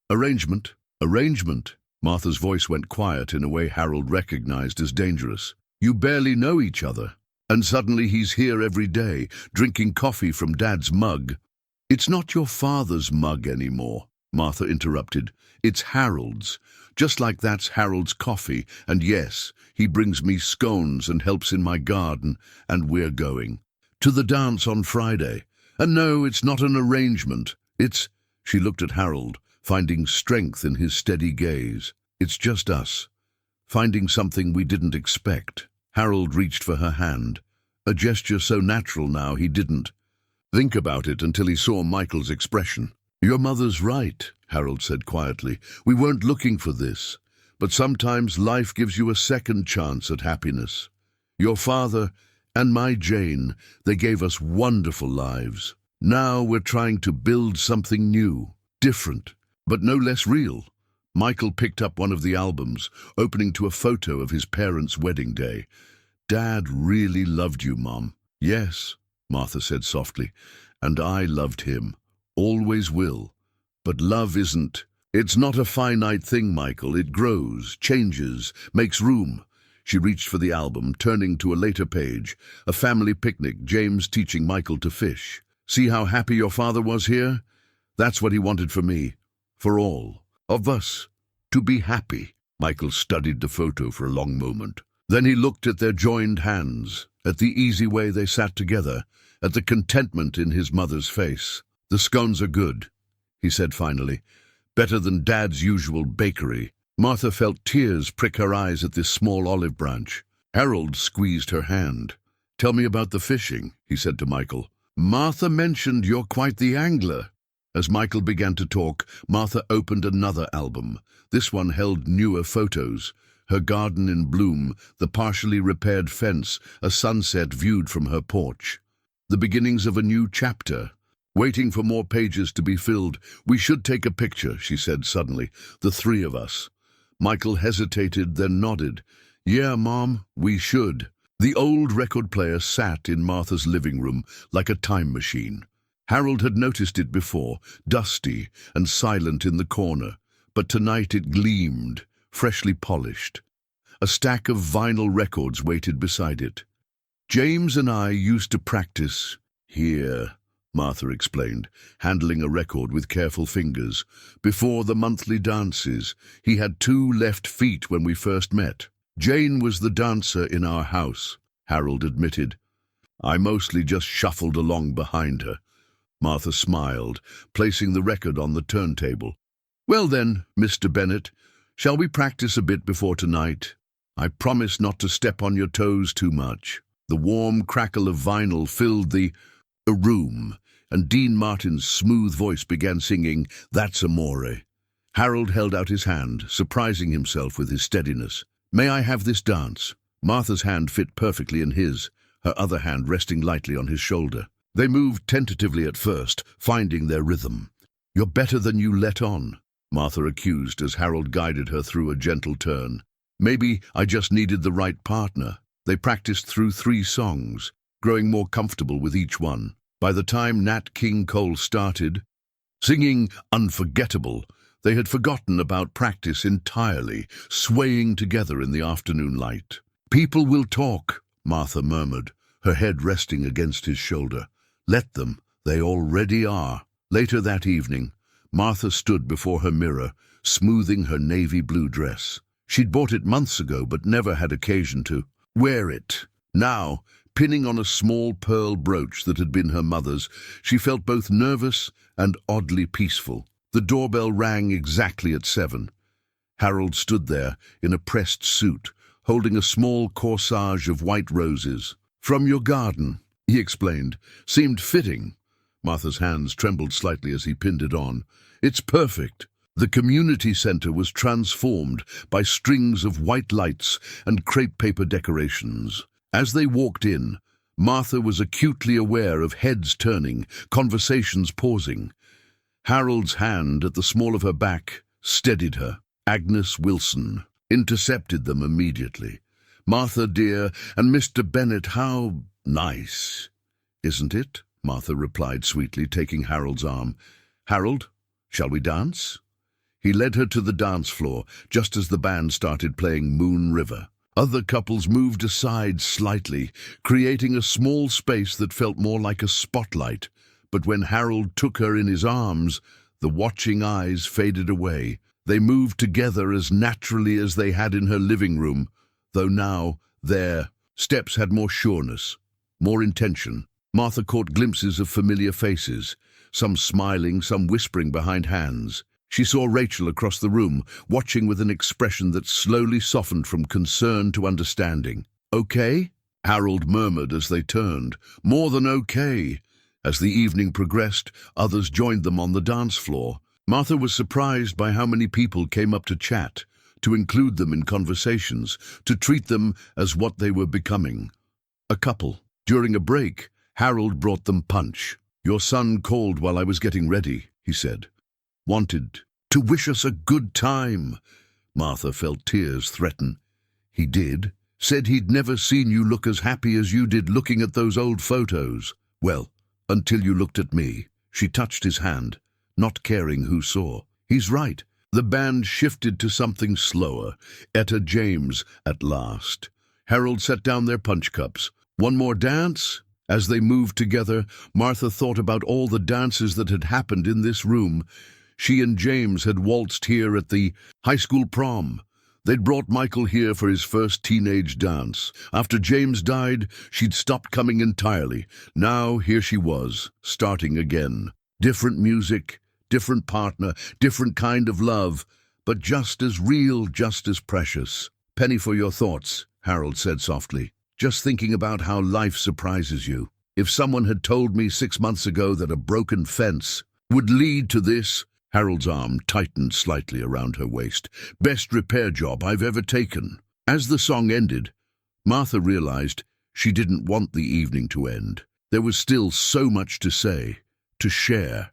arrangement." "Arrangement?" Martha's voice went quiet in a way Harold recognized as dangerous. "You barely know each other. And suddenly he's here every day, drinking coffee from Dad's mug." "It's not your father's mug anymore," Martha interrupted. "It's Harold's. Just like that's Harold's coffee. And yes, he brings me scones and helps in my garden. And we're going to the dance on Friday. And no, it's not an arrangement. It's—" She looked at Harold, finding strength in his steady gaze. "It's just us, finding something we didn't expect." Harold reached for her hand, a gesture so natural now he didn't think about it until he saw Michael's expression. "Your mother's right," Harold said quietly. "We weren't looking for this, but sometimes life gives you a second chance at happiness. Your father and my Jane, they gave us wonderful lives. Now we're trying to build something new, different, but no less real." Michael picked up one of the albums, opening to a photo of his parents' wedding day. "Dad really loved you, Mom." "Yes," Martha said softly, "and I loved him. Always will. But love isn't. It's not a finite thing, Michael. It grows, changes, makes room." She reached for the album, turning to a later page. A family picnic, James teaching Michael to fish. "See how happy your father was here? That's what he wanted for me. For all of us. To be happy." Michael studied the photo for a long moment. Then he looked at their joined hands, at the easy way they sat together, at the contentment in his mother's face. "The scones are good," he said finally. "Better than Dad's usual bakery." Martha felt tears prick her eyes at this small olive branch. Harold squeezed her hand. "Tell me about the fishing," he said to Michael. "Martha mentioned you're quite the angler." As Michael began to talk, Martha opened another album. This one held newer photos. Her garden in bloom, the partially repaired fence, a sunset viewed from her porch. The beginnings of a new chapter. Waiting for more pages to be filled. "We should take a picture," she said suddenly. "The three of us." Michael hesitated, then nodded. "Yeah, Mom, we should." The old record player sat in Martha's living room like a time machine. Harold had noticed it before, dusty and silent in the corner, but tonight it gleamed, freshly polished. A stack of vinyl records waited beside it. "James and I used to practice here," Martha explained, handling a record with careful fingers. "Before the monthly dances, he had 2 left feet when we first met. Jane was the dancer in our house," Harold admitted. "I mostly just shuffled along behind her." Martha smiled, placing the record on the turntable. "Well then, Mr. Bennett, shall we practice a bit before tonight? I promise not to step on your toes too much." The warm crackle of vinyl filled the room, and Dean Martin's smooth voice began singing, "That's Amore." Harold held out his hand, surprising himself with his steadiness. "May I have this dance?" Martha's hand fit perfectly in his, her other hand resting lightly on his shoulder. They moved tentatively at first, finding their rhythm. "You're better than you let on," Martha accused as Harold guided her through a gentle turn. "Maybe I just needed the right partner." They practiced through 3 songs, growing more comfortable with each one. By the time Nat King Cole started, singing Unforgettable, They had forgotten about practice entirely, swaying together in the afternoon light. "People will talk," Martha murmured, her head resting against his shoulder. "Let them. They already are." Later that evening, Martha stood before her mirror, smoothing her navy blue dress. She'd bought it months ago, but never had occasion to wear it. Now, pinning on a small pearl brooch that had been her mother's, she felt both nervous and oddly peaceful. The doorbell rang exactly at 7. Harold stood there in a pressed suit, holding a small corsage of white roses. "From your garden," he explained. "Seemed fitting." Martha's hands trembled slightly as he pinned it on. "It's perfect." The community center was transformed by strings of white lights and crepe paper decorations. As they walked in, Martha was acutely aware of heads turning, conversations pausing. Harold's hand at the small of her back steadied her. Agnes Wilson intercepted them immediately. "Martha, dear, and Mr. Bennett, how nice, isn't it?" Martha replied sweetly, taking Harold's arm. "Harold, shall we dance?" He led her to the dance floor, just as the band started playing Moon River. Other couples moved aside slightly, creating a small space that felt more like a spotlight. But when Harold took her in his arms, the watching eyes faded away. They moved together as naturally as they had in her living room, though now their steps had more sureness, more intention. Martha caught glimpses of familiar faces, some smiling, some whispering behind hands. She saw Rachel across the room, watching with an expression that slowly softened from concern to understanding. "Okay?" Harold murmured as they turned. "More than okay." As the evening progressed, others joined them on the dance floor. Martha was surprised by how many people came up to chat, to include them in conversations, to treat them as what they were becoming. A couple. During a break, Harold brought them punch. "Your son called while I was getting ready," he said. "Wanted to wish us a good time." Martha felt tears threaten. "He did. Said he'd never seen you look as happy as you did looking at those old photos. Well, until you looked at me." She touched his hand, not caring who saw. "He's right." The band shifted to something slower. Etta James at last. Harold set down their punch cups. "One more dance?" As they moved together, Martha thought about all the dances that had happened in this room. She and James had waltzed here at the high school prom. They'd brought Michael here for his first teenage dance. After James died, she'd stopped coming entirely. Now here she was, starting again. Different music, different partner, different kind of love, but just as real, just as precious. "Penny for your thoughts," Harold said softly. "Just thinking about how life surprises you. If someone had told me 6 months ago that a broken fence would lead to this..." Harold's arm tightened slightly around her waist. "Best repair job I've ever taken." As the song ended, Martha realized she didn't want the evening to end. There was still so much to say, to share,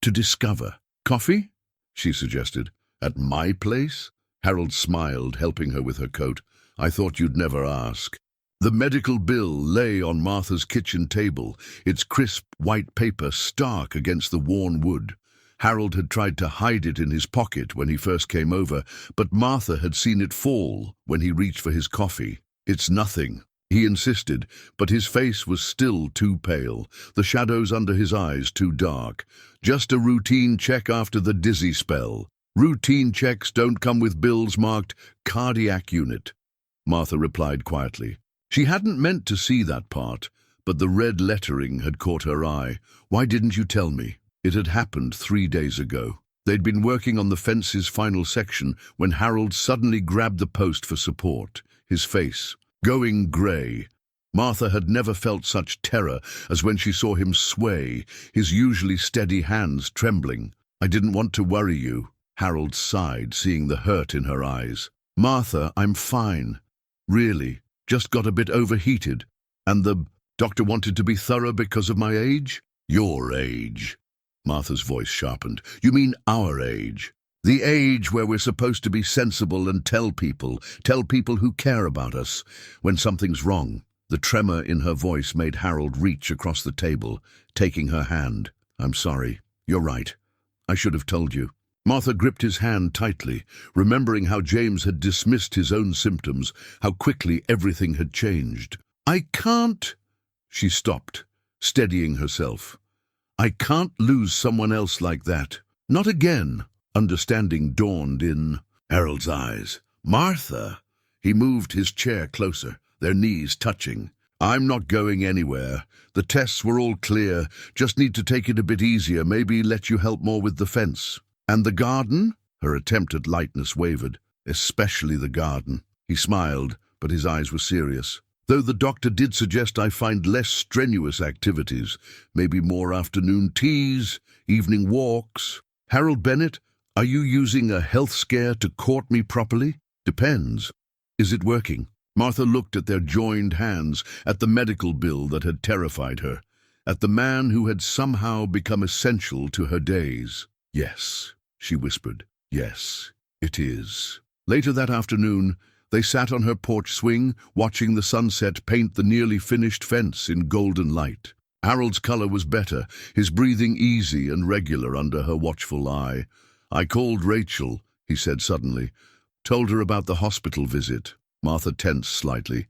to discover. "Coffee?" she suggested. "At my place?" Harold smiled, helping her with her coat. "I thought you'd never ask." The medical bill lay on Martha's kitchen table, its crisp white paper stark against the worn wood. Harold had tried to hide it in his pocket when he first came over, but Martha had seen it fall when he reached for his coffee. "It's nothing," he insisted, but his face was still too pale, the shadows under his eyes too dark. "Just a routine check after the dizzy spell. Routine checks don't come with bills marked cardiac unit," Martha replied quietly. She hadn't meant to see that part, but the red lettering had caught her eye. "Why didn't you tell me?" It had happened 3 days ago. They'd been working on the fence's final section when Harold suddenly grabbed the post for support, his face going grey. Martha had never felt such terror as when she saw him sway, his usually steady hands trembling. "I didn't want to worry you," Harold sighed, seeing the hurt in her eyes. "Martha, I'm fine. Really, just got a bit overheated. And the doctor wanted to be thorough because of my age?" "Your age." Martha's voice sharpened. "You mean our age. The age where we're supposed to be sensible and tell people who care about us when something's wrong." The tremor in her voice made Harold reach across the table, taking her hand. "I'm sorry. You're right. I should have told you." Martha gripped his hand tightly, remembering how James had dismissed his own symptoms, how quickly everything had changed. "I can't—" She stopped, steadying herself. "I can't lose someone else like that. Not again." Understanding dawned in Harold's eyes. "Martha!" He moved his chair closer, their knees touching. "I'm not going anywhere. The tests were all clear. Just need to take it a bit easier, maybe let you help more with the fence. And the garden?" Her attempt at lightness wavered. "Especially the garden." He smiled, but his eyes were serious. "Though the doctor did suggest I find less strenuous activities, maybe more afternoon teas, evening walks. Harold Bennett, are you using a health scare to court me properly?" "Depends. Is it working?" Martha looked at their joined hands, at the medical bill that had terrified her, at the man who had somehow become essential to her days. "Yes," she whispered. "Yes, it is." Later that afternoon, they sat on her porch swing, watching the sunset paint the nearly finished fence in golden light. Harold's color was better, his breathing easy and regular under her watchful eye. "I called Rachel," he said suddenly. "Told her about the hospital visit." Martha tensed slightly.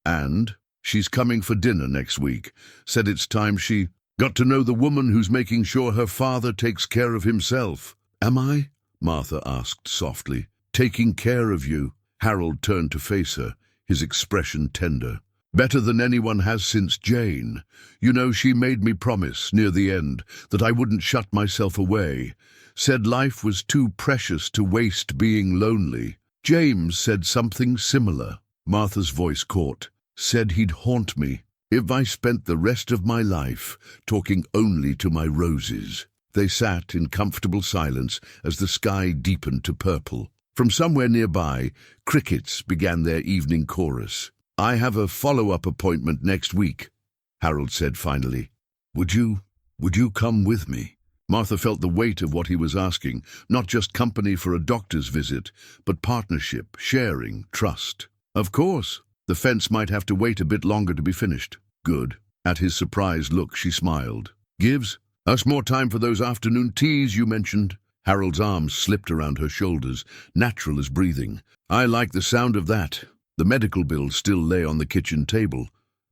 "And? She's coming for dinner next week. Said it's time she got to know the woman who's making sure her father takes care of himself." "Am I?" Martha asked softly. "Taking care of you." Harold turned to face her, his expression tender. "Better than anyone has since Jane. You know, she made me promise, near the end, that I wouldn't shut myself away. Said life was too precious to waste being lonely. James said something similar." Martha's voice caught. "Said he'd haunt me if I spent the rest of my life talking only to my roses." They sat in comfortable silence as the sky deepened to purple. From somewhere nearby, crickets began their evening chorus. "I have a follow-up appointment next week," Harold said finally. Would you come with me?" Martha felt the weight of what he was asking, not just company for a doctor's visit, but partnership, sharing, trust. "Of course. The fence might have to wait a bit longer to be finished." "Good." At his surprised look, she smiled. "Gives us more time for those afternoon teas you mentioned." Harold's arms slipped around her shoulders, natural as breathing. "I like the sound of that." The medical bill still lay on the kitchen table,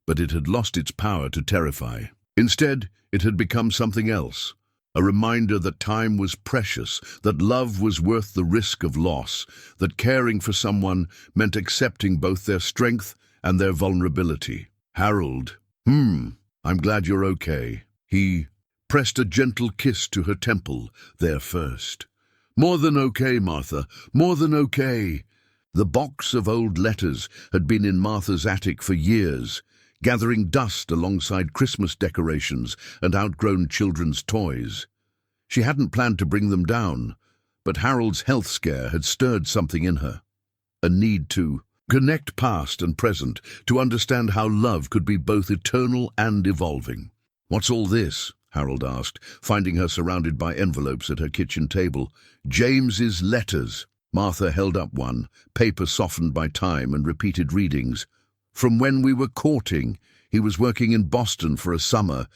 but it had lost its power to terrify. Instead, it had become something else. A reminder that time was precious, that love was worth the risk of loss, that caring for someone meant accepting both their strength and their vulnerability. "Harold, I'm glad you're okay." He pressed a gentle kiss to her temple, there first. "More than okay, Martha, more than okay." The box of old letters had been in Martha's attic for years, gathering dust alongside Christmas decorations and outgrown children's toys. She hadn't planned to bring them down, but Harold's health scare had stirred something in her. A need to connect past and present, to understand how love could be both eternal and evolving. "What's all this?" Harold asked, finding her surrounded by envelopes at her kitchen table. "James's letters." Martha held up one, paper softened by time and repeated readings. "From when we were courting, he was working in Boston for a summer.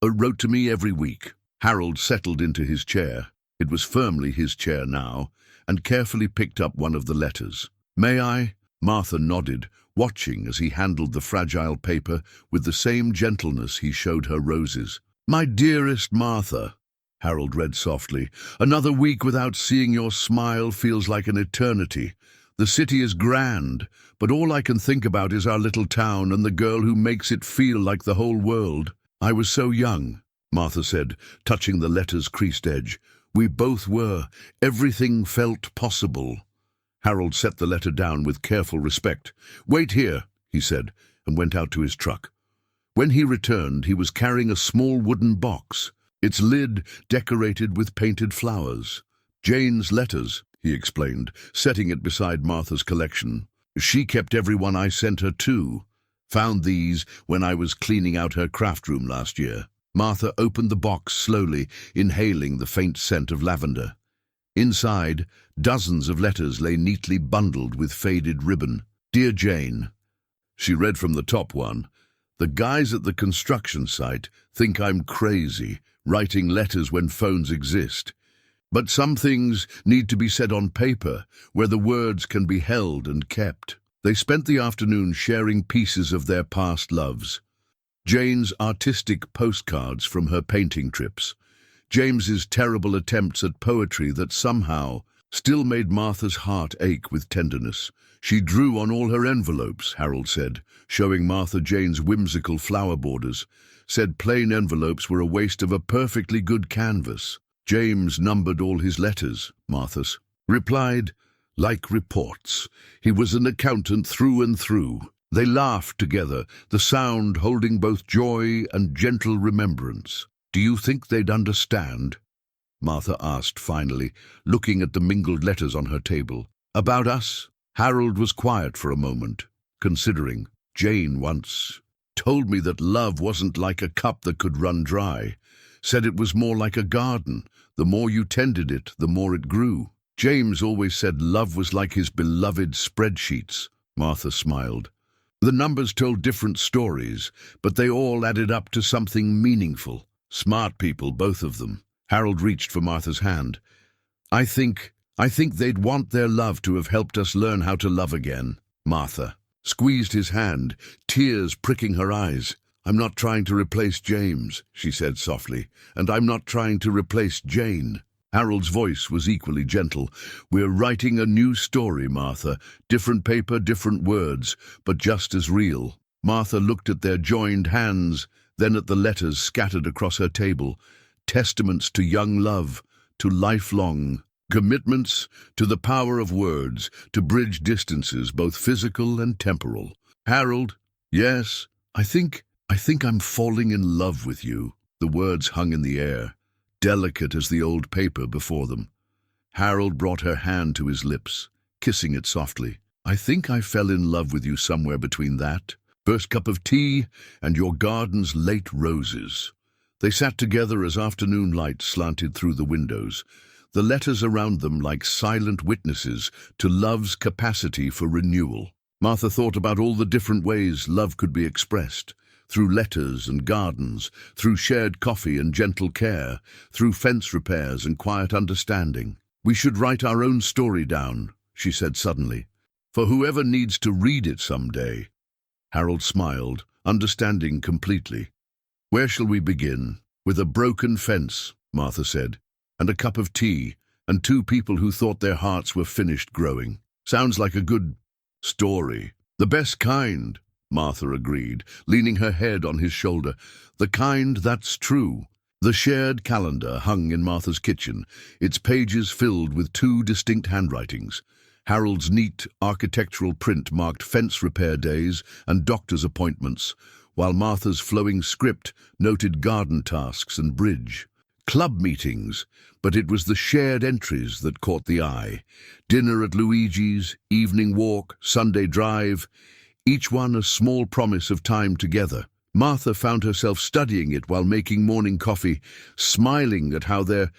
Wrote to me every week." Harold settled into his chair. It was firmly his chair now, and carefully picked up one of the letters. "May I?" Martha nodded, watching as he handled the fragile paper with the same gentleness he showed her roses. "My dearest Martha," Harold read softly, "another week without seeing your smile feels like an eternity. The city is grand, but all I can think about is our little town and the girl who makes it feel like the whole world. I was so young," Martha said, touching the letter's creased edge. "We both were. Everything felt possible." Harold set the letter down with careful respect. "Wait here," he said, and went out to his truck. When he returned, he was carrying a small wooden box, its lid decorated with painted flowers. "Jane's letters," he explained, setting it beside Martha's collection. "She kept every one I sent her too. Found these when I was cleaning out her craft room last year." Martha opened the box slowly, inhaling the faint scent of lavender. Inside, dozens of letters lay neatly bundled with faded ribbon. "Dear Jane," she read from the top one. "The guys at the construction site think I'm crazy, writing letters when phones exist. But some things need to be said on paper, where the words can be held and kept. They spent the afternoon sharing pieces of their past loves. Jane's artistic postcards from her painting trips. James's terrible attempts at poetry that somehow still made Martha's heart ache with tenderness. She drew on all her envelopes, Harold said, showing Martha Jane's whimsical flower borders. Said plain envelopes were a waste of a perfectly good canvas. James numbered all his letters, Martha replied, like reports. He was an accountant through and through. They laughed together, the sound holding both joy and gentle remembrance. Do you think they'd understand? Martha asked finally, looking at the mingled letters on her table. About us? Harold was quiet for a moment, considering. Jane once told me that love wasn't like a cup that could run dry. Said it was more like a garden. The more you tended it, the more it grew. James always said love was like his beloved spreadsheets. Martha smiled. The numbers told different stories, but they all added up to something meaningful. Smart people, both of them. Harold reached for Martha's hand. I think they'd want their love to have helped us learn how to love again. Martha squeezed his hand, tears pricking her eyes. I'm not trying to replace James, she said softly, and I'm not trying to replace Jane. Harold's voice was equally gentle. We're writing a new story, Martha. Different paper, different words, but just as real. Martha looked at their joined hands, then at the letters scattered across her table. Testaments to young love, to lifelong commitments, to the power of words, to bridge distances, both physical and temporal. Harold, yes, I think I'm falling in love with you. The words hung in the air, delicate as the old paper before them. Harold brought her hand to his lips, kissing it softly. I think I fell in love with you somewhere between that first cup of tea and your garden's late roses. They sat together as afternoon light slanted through the windows, the letters around them like silent witnesses to love's capacity for renewal. Martha thought about all the different ways love could be expressed. Through letters and gardens, through shared coffee and gentle care, through fence repairs and quiet understanding. We should write our own story down, she said suddenly, for whoever needs to read it someday. Harold smiled, understanding completely. Where shall we begin? With a broken fence, Martha said, and a cup of tea, and two people who thought their hearts were finished growing. Sounds like a good story. The best kind, Martha agreed, leaning her head on his shoulder. The kind that's true. The shared calendar hung in Martha's kitchen, its pages filled with two distinct handwritings. Harold's neat architectural print marked fence repair days and doctor's appointments, while Martha's flowing script noted garden tasks and bridge. Club meetings, but it was the shared entries that caught the eye. Dinner at Luigi's, evening walk, Sunday drive, each one a small promise of time together. Martha found herself studying it while making morning coffee, smiling at how their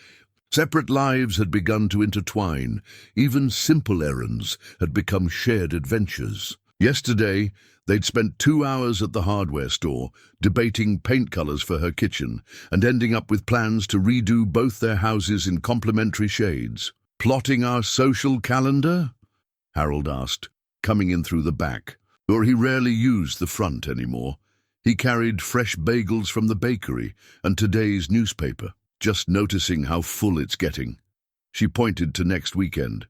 separate lives had begun to intertwine. Even simple errands had become shared adventures. Yesterday, they'd spent 2 hours at the hardware store, debating paint colors for her kitchen, and ending up with plans to redo both their houses in complementary shades. Plotting our social calendar? Harold asked, coming in through the back. Or he rarely used the front anymore. He carried fresh bagels from the bakery and today's newspaper, just noticing how full it's getting. She pointed to next weekend.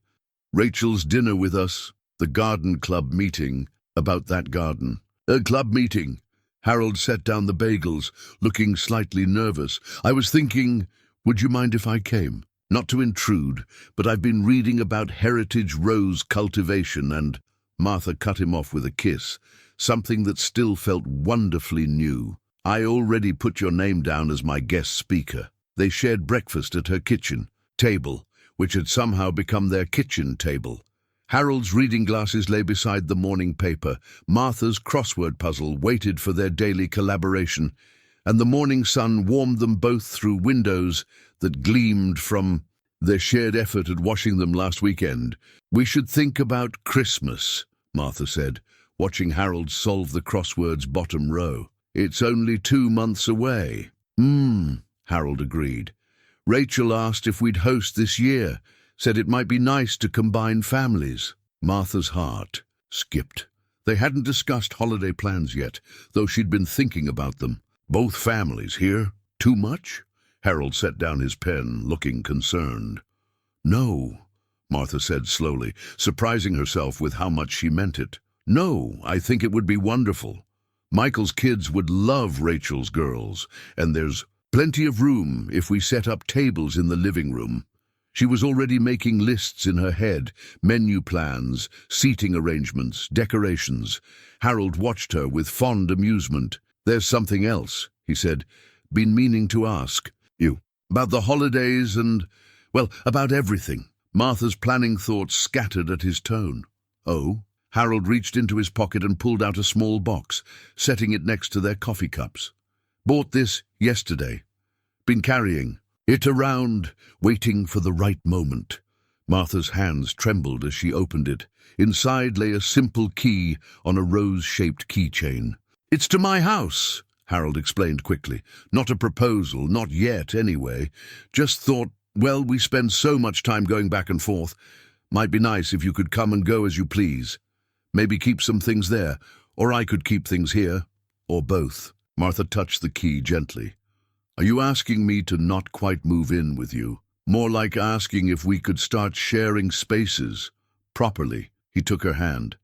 Rachel's dinner with us, the garden club meeting, about that garden. A club meeting. Harold set down the bagels, looking slightly nervous. I was thinking, would you mind if I came? Not to intrude, but I've been reading about heritage rose cultivation and... Martha cut him off with a kiss, something that still felt wonderfully new. I already put your name down as my guest speaker. They shared breakfast at her kitchen table, which had somehow become their kitchen table. Harold's reading glasses lay beside the morning paper. Martha's crossword puzzle waited for their daily collaboration, and the morning sun warmed them both through windows that gleamed from their shared effort at washing them last weekend. We should think about Christmas, Martha said, watching Harold solve the crossword's bottom row. It's only 2 months away. Harold agreed. Rachel asked if we'd host this year, said it might be nice to combine families. Martha's heart skipped. They hadn't discussed holiday plans yet, though she'd been thinking about them. Both families here? Too much? Harold set down his pen, looking concerned. No, Martha said slowly, surprising herself with how much she meant it. No, I think it would be wonderful. Michael's kids would love Rachel's girls, and there's plenty of room if we set up tables in the living room. She was already making lists in her head, menu plans, seating arrangements, decorations. Harold watched her with fond amusement. There's something else, he said. Been meaning to ask you. About the holidays and, well, about everything. Martha's planning thoughts scattered at his tone. Oh? Harold reached into his pocket and pulled out a small box, setting it next to their coffee cups. Bought this yesterday. Been carrying it around, waiting for the right moment. Martha's hands trembled as she opened it. Inside lay a simple key on a rose-shaped keychain. It's to my house, Harold explained quickly. Not a proposal, not yet anyway. Just thought, well, we spend so much time going back and forth. Might be nice if you could come and go as you please. Maybe keep some things there, or I could keep things here, or both. Martha touched the key gently. Are you asking me to not quite move in with you? More like asking if we could start sharing spaces, properly. He took her hand.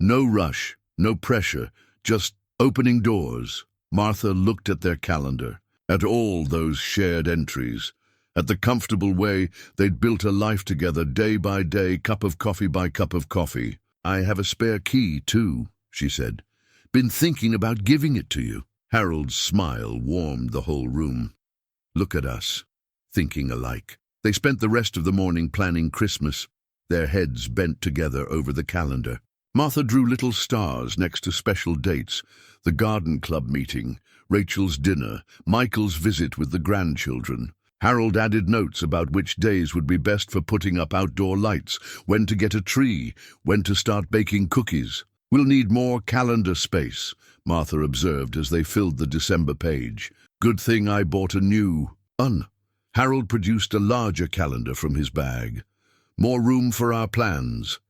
No rush, no pressure, just opening doors. Martha looked at their calendar, at all those shared entries, at the comfortable way they'd built a life together day by day, cup of coffee by cup of coffee. I have a spare key, too, she said. Been thinking about giving it to you. Harold's smile warmed the whole room. Look at us, thinking alike. They spent the rest of the morning planning Christmas, their heads bent together over the calendar. Martha drew little stars next to special dates, the garden club meeting, Rachel's dinner, Michael's visit with the grandchildren. Harold added notes about which days would be best for putting up outdoor lights, when to get a tree, when to start baking cookies. We'll need more calendar space, Martha observed as they filled the December page. Good thing I bought a new Harold produced a larger calendar from his bag. More room for our plans.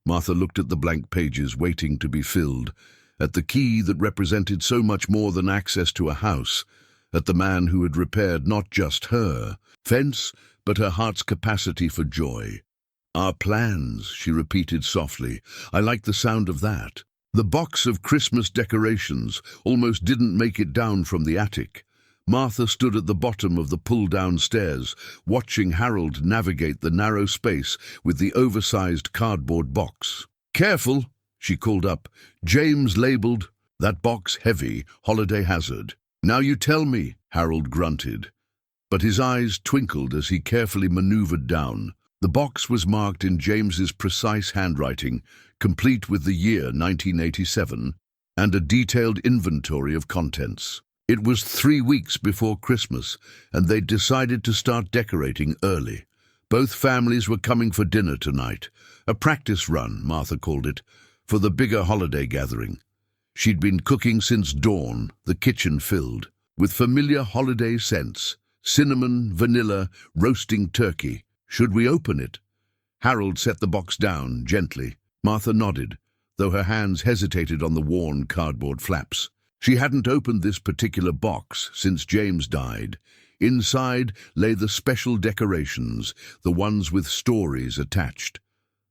Martha looked at the blank pages waiting to be filled, at the key that represented so much more than access to a house, at the man who had repaired not just her fence, but her heart's capacity for joy. Our plans, she repeated softly. I like the sound of that. The box of Christmas decorations almost didn't make it down from the attic. Martha stood at the bottom of the pull-down stairs, watching Harold navigate the narrow space with the oversized cardboard box. Careful, she called up. James labeled that box heavy, holiday hazard. Now you tell me, Harold grunted. But his eyes twinkled as he carefully maneuvered down. The box was marked in James's precise handwriting, complete with the year 1987, and a detailed inventory of contents. It was 3 weeks before Christmas, and they'd decided to start decorating early. Both families were coming for dinner tonight, a practice run, Martha called it, for the bigger holiday gathering. She'd been cooking since dawn, the kitchen filled, with familiar holiday scents, cinnamon, vanilla, roasting turkey. Should we open it? Harold set the box down, gently. Martha nodded, though her hands hesitated on the worn cardboard flaps. She hadn't opened this particular box since James died. Inside lay the special decorations, the ones with stories attached.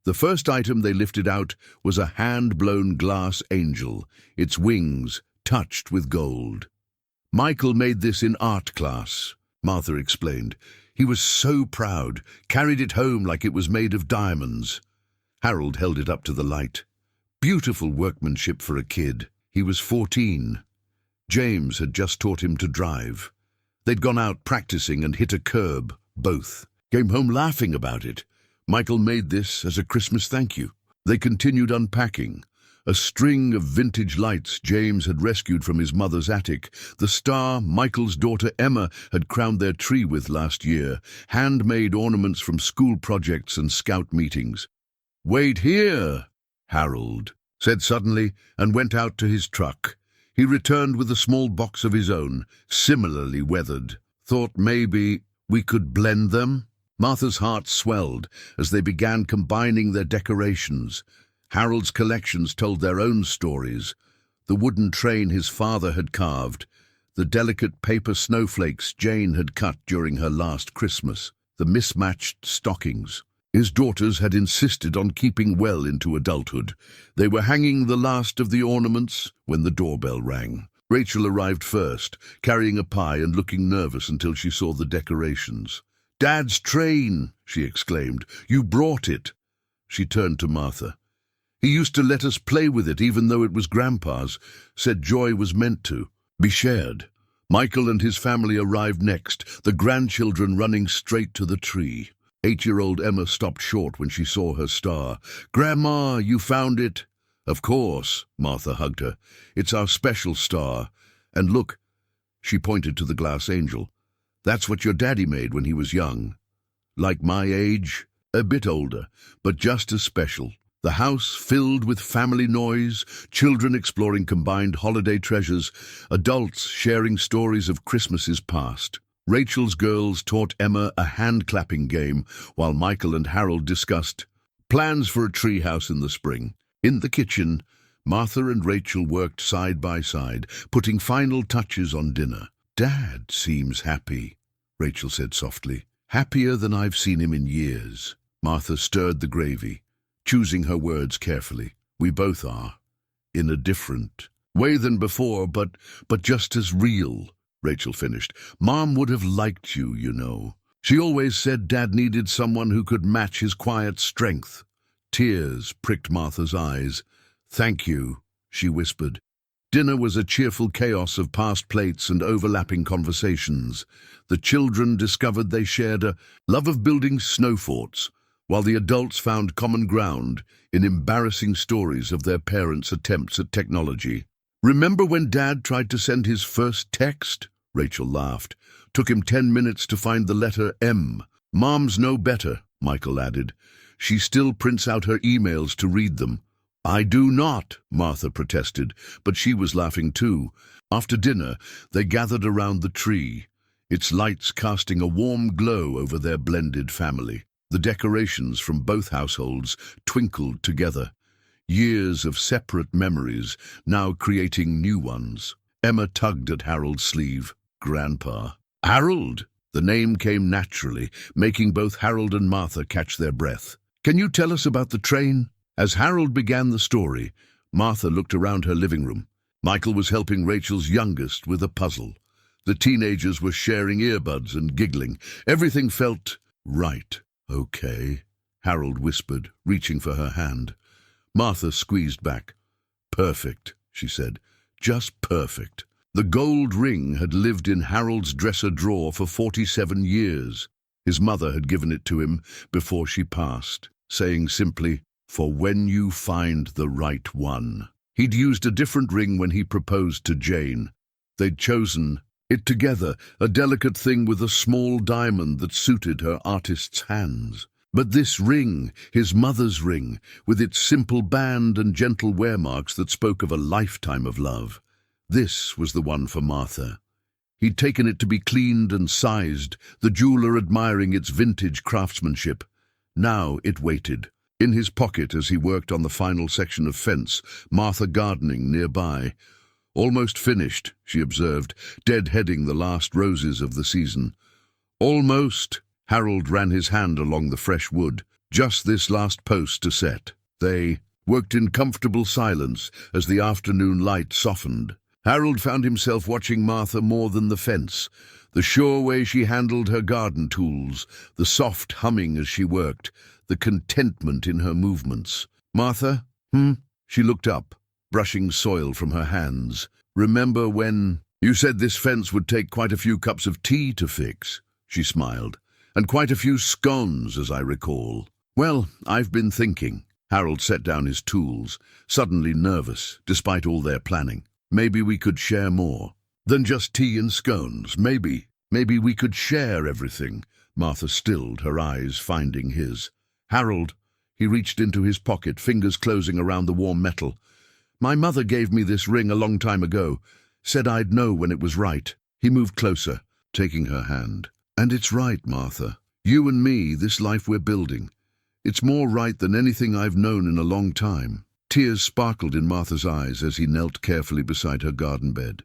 The first item they lifted out was a hand-blown glass angel, its wings touched with gold. Michael made this in art class, Martha explained. He was so proud, carried it home like it was made of diamonds. Harold held it up to the light. Beautiful workmanship for a kid. He was 14. James had just taught him to drive. They'd gone out practicing and hit a curb, both. Came home laughing about it. Michael made this as a Christmas thank you. They continued unpacking. A string of vintage lights James had rescued from his mother's attic, the star Michael's daughter Emma had crowned their tree with last year, handmade ornaments from school projects and scout meetings. Wait here, Harold said suddenly, and went out to his truck. He returned with a small box of his own, similarly weathered. Thought maybe, We could blend them? Martha's heart swelled as they began combining their decorations. Harold's collections told their own stories. The wooden train his father had carved, the delicate paper snowflakes Jane had cut during her last Christmas, the mismatched stockings. His daughters had insisted on keeping well into adulthood. They were hanging the last of the ornaments when the doorbell rang. Rachel arrived first, carrying a pie and looking nervous until she saw the decorations. "Dad's train!" she exclaimed. "You brought it!" She turned to Martha. "He used to let us play with it even though it was Grandpa's, said joy was meant to be shared." Michael and his family arrived next, the grandchildren running straight to the tree. 8-year-old Emma stopped short when she saw her star. "Grandma, you found it?" "Of course," Martha hugged her. "It's our special star. And look," she pointed to the glass angel. "That's what your daddy made when he was young." "Like my age?" "A bit older, but just as special." The house filled with family noise, children exploring combined holiday treasures, adults sharing stories of Christmases past. Rachel's girls taught Emma a hand-clapping game, while Michael and Harold discussed plans for a treehouse in the spring. In the kitchen, Martha and Rachel worked side by side, putting final touches on dinner. "Dad seems happy," Rachel said softly. "Happier than I've seen him in years." Martha stirred the gravy, choosing her words carefully. "We both are. In a different way than before, but just as real," Rachel finished. "Mom would have liked you, you know. She always said Dad needed someone who could match his quiet strength." Tears pricked Martha's eyes. "Thank you," she whispered. Dinner was a cheerful chaos of past plates and overlapping conversations. The children discovered they shared a love of building snow forts, while the adults found common ground in embarrassing stories of their parents' attempts at technology. "Remember when Dad tried to send his first text?" Rachel laughed. "Took him 10 minutes to find the letter M. Moms know better," Michael added. "She still prints out her emails to read them." "I do not," Martha protested, but she was laughing too. After dinner, they gathered around the tree, its lights casting a warm glow over their blended family. The decorations from both households twinkled together. Years of separate memories, now creating new ones. Emma tugged at Harold's sleeve. "Grandpa." "Harold!" The name came naturally, making both Harold and Martha catch their breath. "Can you tell us about the train?" As Harold began the story, Martha looked around her living room. Michael was helping Rachel's youngest with a puzzle. The teenagers were sharing earbuds and giggling. Everything felt right. "Okay," Harold whispered, reaching for her hand. Martha squeezed back. "Perfect," she said. "Just perfect." The gold ring had lived in Harold's dresser drawer for 47 years. His mother had given it to him before she passed, saying simply, "For when you find the right one." He'd used a different ring when he proposed to Jane. They'd chosen it together, a delicate thing with a small diamond that suited her artist's hands. But this ring, his mother's ring, with its simple band and gentle wear marks that spoke of a lifetime of love, this was the one for Martha. He'd taken it to be cleaned and sized, the jeweler admiring its vintage craftsmanship. Now it waited, in his pocket as he worked on the final section of fence, Martha gardening nearby. "Almost finished," she observed, deadheading the last roses of the season. "Almost." Harold ran his hand along the fresh wood. "Just this last post to set." They worked in comfortable silence as the afternoon light softened. Harold found himself watching Martha more than the fence, the sure way she handled her garden tools, the soft humming as she worked, the contentment in her movements. "Martha?" She looked up, brushing soil from her hands. "Remember when you said this fence would take quite a few cups of tea to fix?" She smiled. "And quite a few scones, as I recall." "Well, I've been thinking." Harold set down his tools, suddenly nervous, despite all their planning. "Maybe we could share more than just tea and scones. Maybe we could share everything." Martha stilled, her eyes finding his. "Harold," he reached into his pocket, fingers closing around the warm metal. "My mother gave me this ring a long time ago, said I'd know when it was right." He moved closer, taking her hand. And it's right, Martha. You and me, this life we're building. It's more right than anything I've known in a long time. Tears sparkled in Martha's eyes as he knelt carefully beside her garden bed,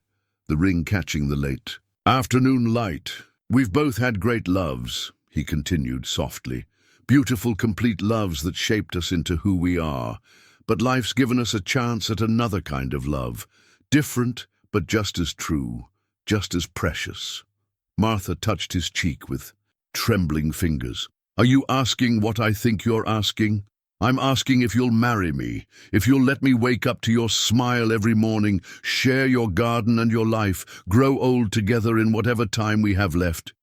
the ring catching the late afternoon light. We've both had great loves, he continued softly. Beautiful, complete loves that shaped us into who we are. But life's given us a chance at another kind of love. Different, but just as true, just as precious. Martha touched his cheek with trembling fingers. Are you asking what I think you're asking? I'm asking if you'll marry me, if you'll let me wake up to your smile every morning, share your garden and your life, grow old together in whatever time we have left.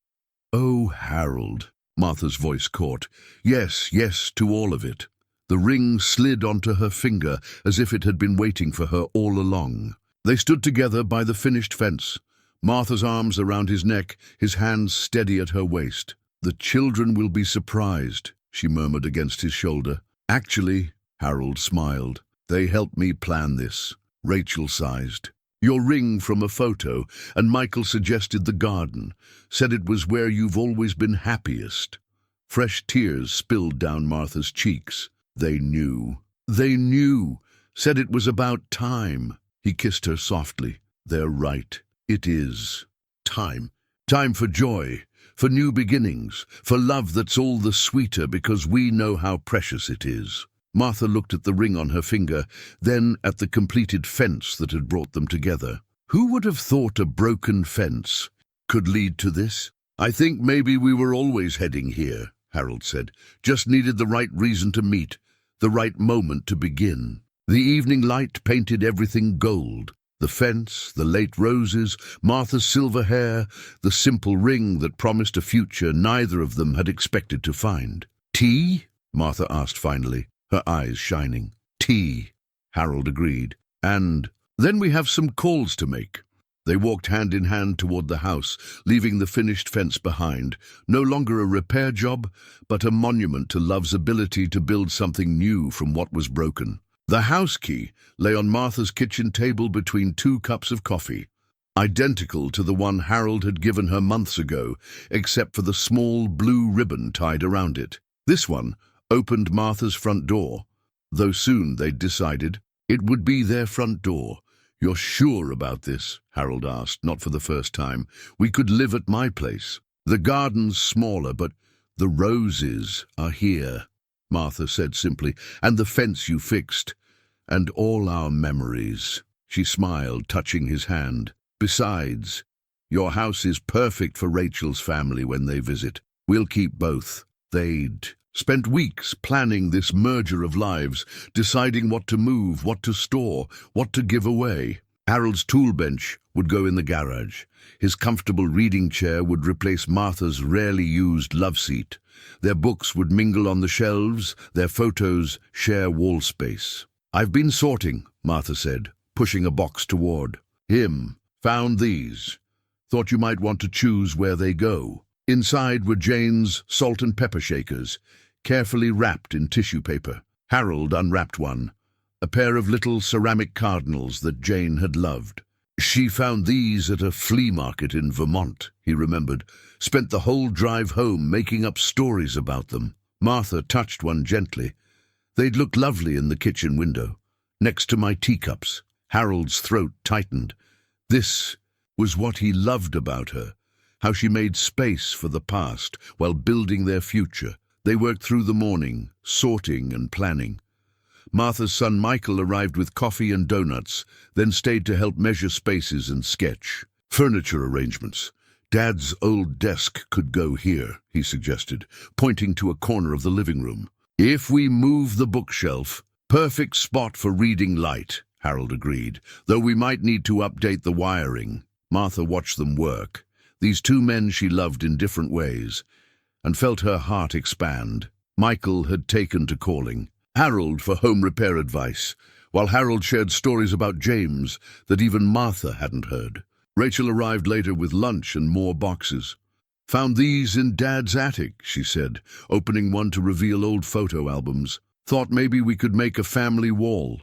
Oh, Harold, Martha's voice caught. Yes, yes, to all of it. The ring slid onto her finger as if it had been waiting for her all along. They stood together by the finished fence, Martha's arms around his neck, his hands steady at her waist. The children will be surprised, she murmured against his shoulder. Actually, Harold smiled, they helped me plan this. Rachel sized. Your ring from a photo, and Michael suggested the garden, said it was where you've always been happiest. Fresh tears spilled down Martha's cheeks. They knew. They knew. Said it was about time. He kissed her softly. They're right. It is. Time. Time for joy, for new beginnings, for love that's all the sweeter because we know how precious it is. Martha looked at the ring on her finger, then at the completed fence that had brought them together. Who would have thought a broken fence could lead to this? I think maybe we were always heading here, Harold said. Just needed the right reason to meet, the right moment to begin. The evening light painted everything gold. The fence, the late roses, Martha's silver hair, the simple ring that promised a future neither of them had expected to find. Tea? Martha asked finally, her eyes shining. Tea, Harold agreed. And then we have some calls to make. They walked hand in hand toward the house, leaving the finished fence behind, no longer a repair job, but a monument to love's ability to build something new from what was broken. The house key lay on Martha's kitchen table between 2 cups of coffee, identical to the one Harold had given her months ago, except for the small blue ribbon tied around it. This one opened Martha's front door, though soon they'd decided it would be their front door. You're sure about this? Harold asked, not for the first time. We could live at my place. The garden's smaller, but the roses are here, Martha said simply, and the fence you fixed, and all our memories. She smiled, touching his hand. Besides, your house is perfect for Rachel's family when they visit. We'll keep both. They'd spent weeks planning this merger of lives, deciding what to move, what to store, what to give away. Harold's tool bench would go in the garage. His comfortable reading chair would replace Martha's rarely used love seat. Their books would mingle on the shelves, their photos share wall space. I've been sorting, Martha said, pushing a box toward him. Found these. Thought you might want to choose where they go. Inside were Jane's salt and pepper shakers, carefully wrapped in tissue paper. Harold unwrapped one, a pair of little ceramic cardinals that Jane had loved. She found these at a flea market in Vermont, he remembered. Spent the whole drive home making up stories about them. Martha touched one gently. They'd look lovely in the kitchen window, next to my teacups. Harold's throat tightened. This was what he loved about her, how she made space for the past while building their future. They worked through the morning, sorting and planning. Martha's son Michael arrived with coffee and donuts, then stayed to help measure spaces and sketch. Furniture arrangements. Dad's old desk could go here, he suggested, pointing to a corner of the living room. If we move the bookshelf, perfect spot for reading light, Harold agreed, though we might need to update the wiring. Martha watched them work, these 2 men she loved in different ways, and felt her heart expand. Michael had taken to calling Harold for home repair advice, while Harold shared stories about James that even Martha hadn't heard. Rachel arrived later with lunch and more boxes. Found these in Dad's attic, she said, opening one to reveal old photo albums. Thought maybe we could make a family wall.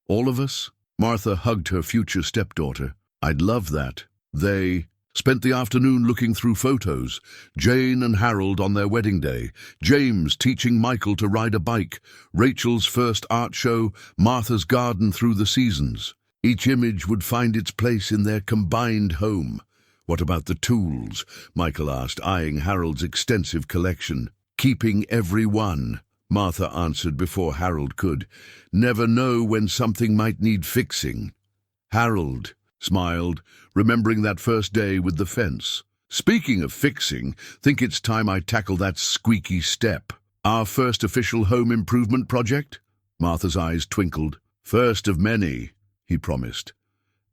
All of us? Martha hugged her future stepdaughter. I'd love that. They spent the afternoon looking through photos. Jane and Harold on their wedding day, James teaching Michael to ride a bike, Rachel's first art show, Martha's garden through the seasons. Each image would find its place in their combined home. What about the tools? Michael asked, eyeing Harold's extensive collection. Keeping every one, Martha answered before Harold could. Never know when something might need fixing. Harold smiled, remembering that first day with the fence. Speaking of fixing, think it's time I tackle that squeaky step. Our first official home improvement project? Martha's eyes twinkled. First of many, he promised.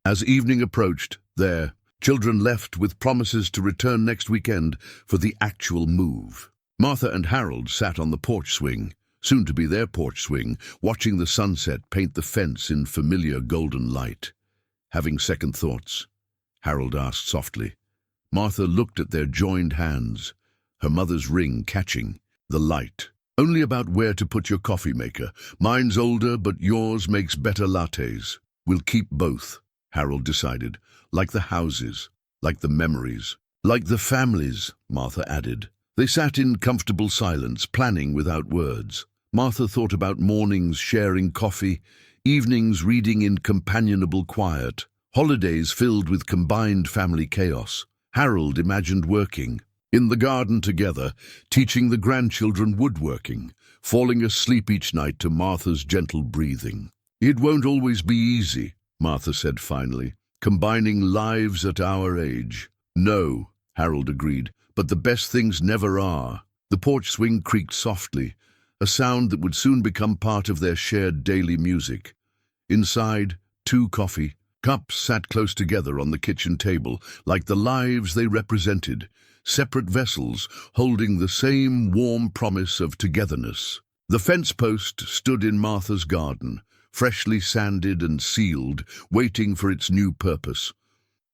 As evening approached, their children left with promises to return next weekend for the actual move. Martha and Harold sat on the porch swing, soon to be their porch swing, watching the sunset paint the fence in familiar golden light. Having second thoughts, Harold asked softly. Martha looked at their joined hands, her mother's ring catching the light. Only about where to put your coffee maker. Mine's older, but yours makes better lattes. We'll keep both, Harold decided. Like the houses, like the memories, like the families, Martha added. They sat in comfortable silence, planning without words. Martha thought about mornings sharing coffee, evenings reading in companionable quiet, holidays filled with combined family chaos. Harold imagined working in the garden together, teaching the grandchildren woodworking, falling asleep each night to Martha's gentle breathing. It won't always be easy, Martha said finally, combining lives at our age. No, Harold agreed, but the best things never are. The porch swing creaked softly, a sound that would soon become part of their shared daily music. Inside, 2 coffee cups sat close together on the kitchen table, like the lives they represented, separate vessels holding the same warm promise of togetherness. The fence post stood in Martha's garden, freshly sanded and sealed, waiting for its new purpose.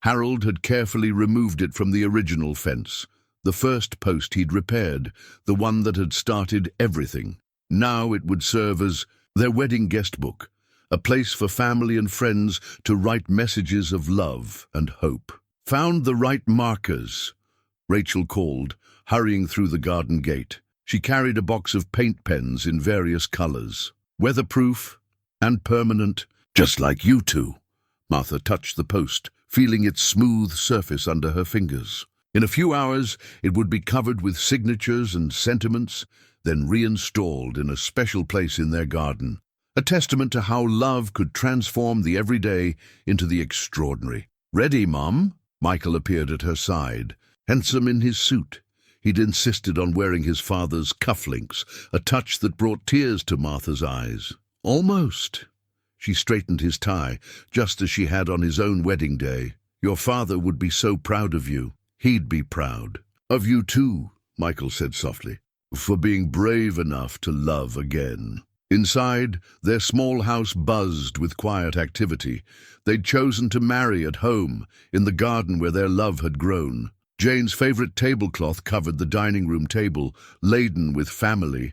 Harold had carefully removed it from the original fence, the first post he'd repaired, the one that had started everything. Now it would serve as their wedding guest book, a place for family and friends to write messages of love and hope. Found the right markers, Rachel called, hurrying through the garden gate. She carried a box of paint pens in various colors, weatherproof and permanent, just like you two. Martha touched the post, feeling its smooth surface under her fingers. In a few hours, it would be covered with signatures and sentiments, then reinstalled in a special place in their garden, a testament to how love could transform the everyday into the extraordinary. Ready, Mum? Michael appeared at her side, handsome in his suit. He'd insisted on wearing his father's cufflinks, a touch that brought tears to Martha's eyes. Almost. She straightened his tie, just as she had on his own wedding day. Your father would be so proud of you. He'd be proud. Of you too, Michael said softly, for being brave enough to love again. Inside, their small house buzzed with quiet activity. They'd chosen to marry at home, in the garden where their love had grown. Jane's favorite tablecloth covered the dining room table, laden with family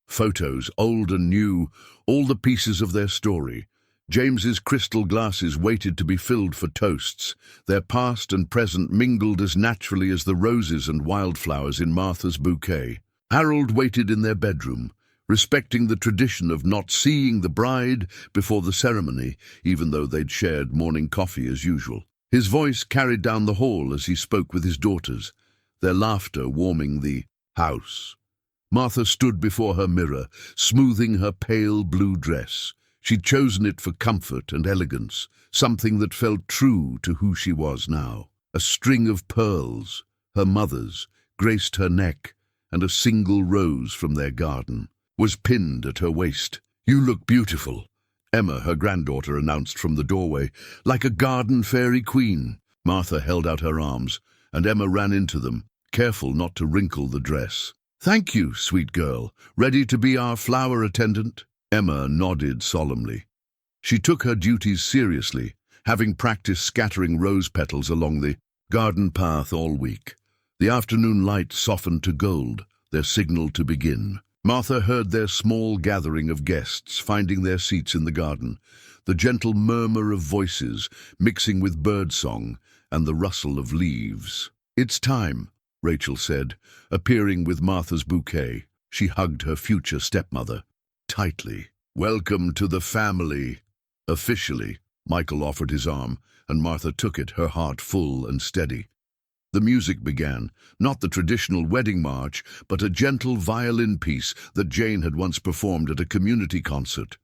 photos, old and new, all the pieces of their story. James's crystal glasses waited to be filled for toasts, their past and present mingled as naturally as the roses and wildflowers in Martha's bouquet. Harold waited in their bedroom, respecting the tradition of not seeing the bride before the ceremony, even though they'd shared morning coffee as usual. His voice carried down the hall as he spoke with his daughters, their laughter warming the house. Martha stood before her mirror, smoothing her pale blue dress. She'd chosen it for comfort and elegance, something that felt true to who she was now. A string of pearls, her mother's, graced her neck, and a single rose from their garden was pinned at her waist. You look beautiful, Emma, her granddaughter, announced from the doorway, like a garden fairy queen. Martha held out her arms, and Emma ran into them, careful not to wrinkle the dress. Thank you, sweet girl. Ready to be our flower attendant? Emma nodded solemnly. She took her duties seriously, having practiced scattering rose petals along the garden path all week. The afternoon light softened to gold, their signal to begin. Martha heard their small gathering of guests finding their seats in the garden, the gentle murmur of voices mixing with birdsong and the rustle of leaves. "It's time," Rachel said, appearing with Martha's bouquet. She hugged her future stepmother tightly. "Welcome to the family." Officially, Michael offered his arm, and Martha took it, her heart full and steady. The music began, not the traditional wedding march, but a gentle violin piece that Jane had once performed at a community concert.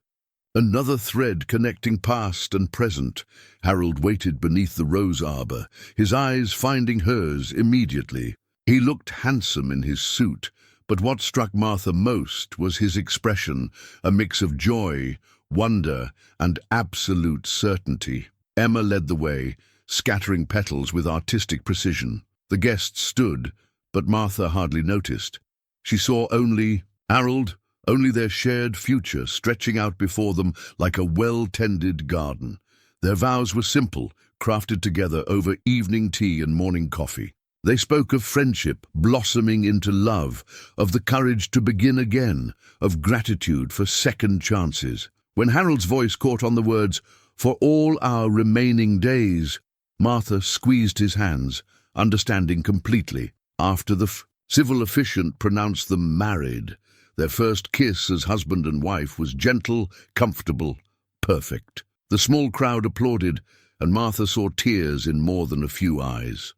Another thread connecting past and present. Harold waited beneath the rose arbor, his eyes finding hers immediately. He looked handsome in his suit, but what struck Martha most was his expression, a mix of joy, wonder, and absolute certainty. Emma led the way, scattering petals with artistic precision. The guests stood, but Martha hardly noticed. She saw only Harold, only their shared future stretching out before them like a well-tended garden. Their vows were simple, crafted together over evening tea and morning coffee. They spoke of friendship blossoming into love, of the courage to begin again, of gratitude for second chances. When Harold's voice caught on the words, "For all our remaining days," Martha squeezed his hands, understanding completely. After the civil officiant pronounced them married, their first kiss as husband and wife was gentle, comfortable, perfect. The small crowd applauded, and Martha saw tears in more than a few eyes.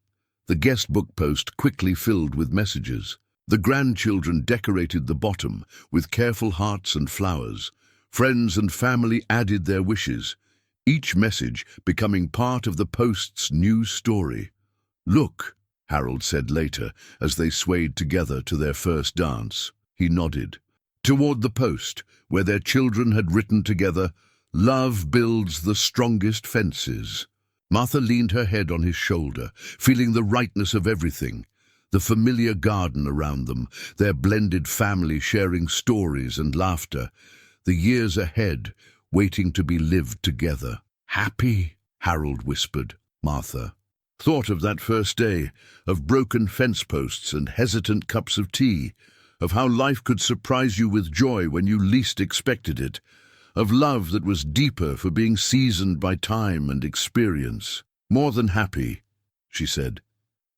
The guest book post quickly filled with messages. The grandchildren decorated the bottom with careful hearts and flowers. Friends and family added their wishes, each message becoming part of the post's new story. "Look," Harold said later, as they swayed together to their first dance. He nodded. Toward the post, where their children had written together, "Love builds the strongest fences." Martha leaned her head on his shoulder, feeling the rightness of everything. The familiar garden around them, their blended family sharing stories and laughter. The years ahead, waiting to be lived together. "Happy?" Harold whispered. Martha thought of that first day, of broken fence posts and hesitant cups of tea, of how life could surprise you with joy when you least expected it, of love that was deeper for being seasoned by time and experience. "More than happy," she said.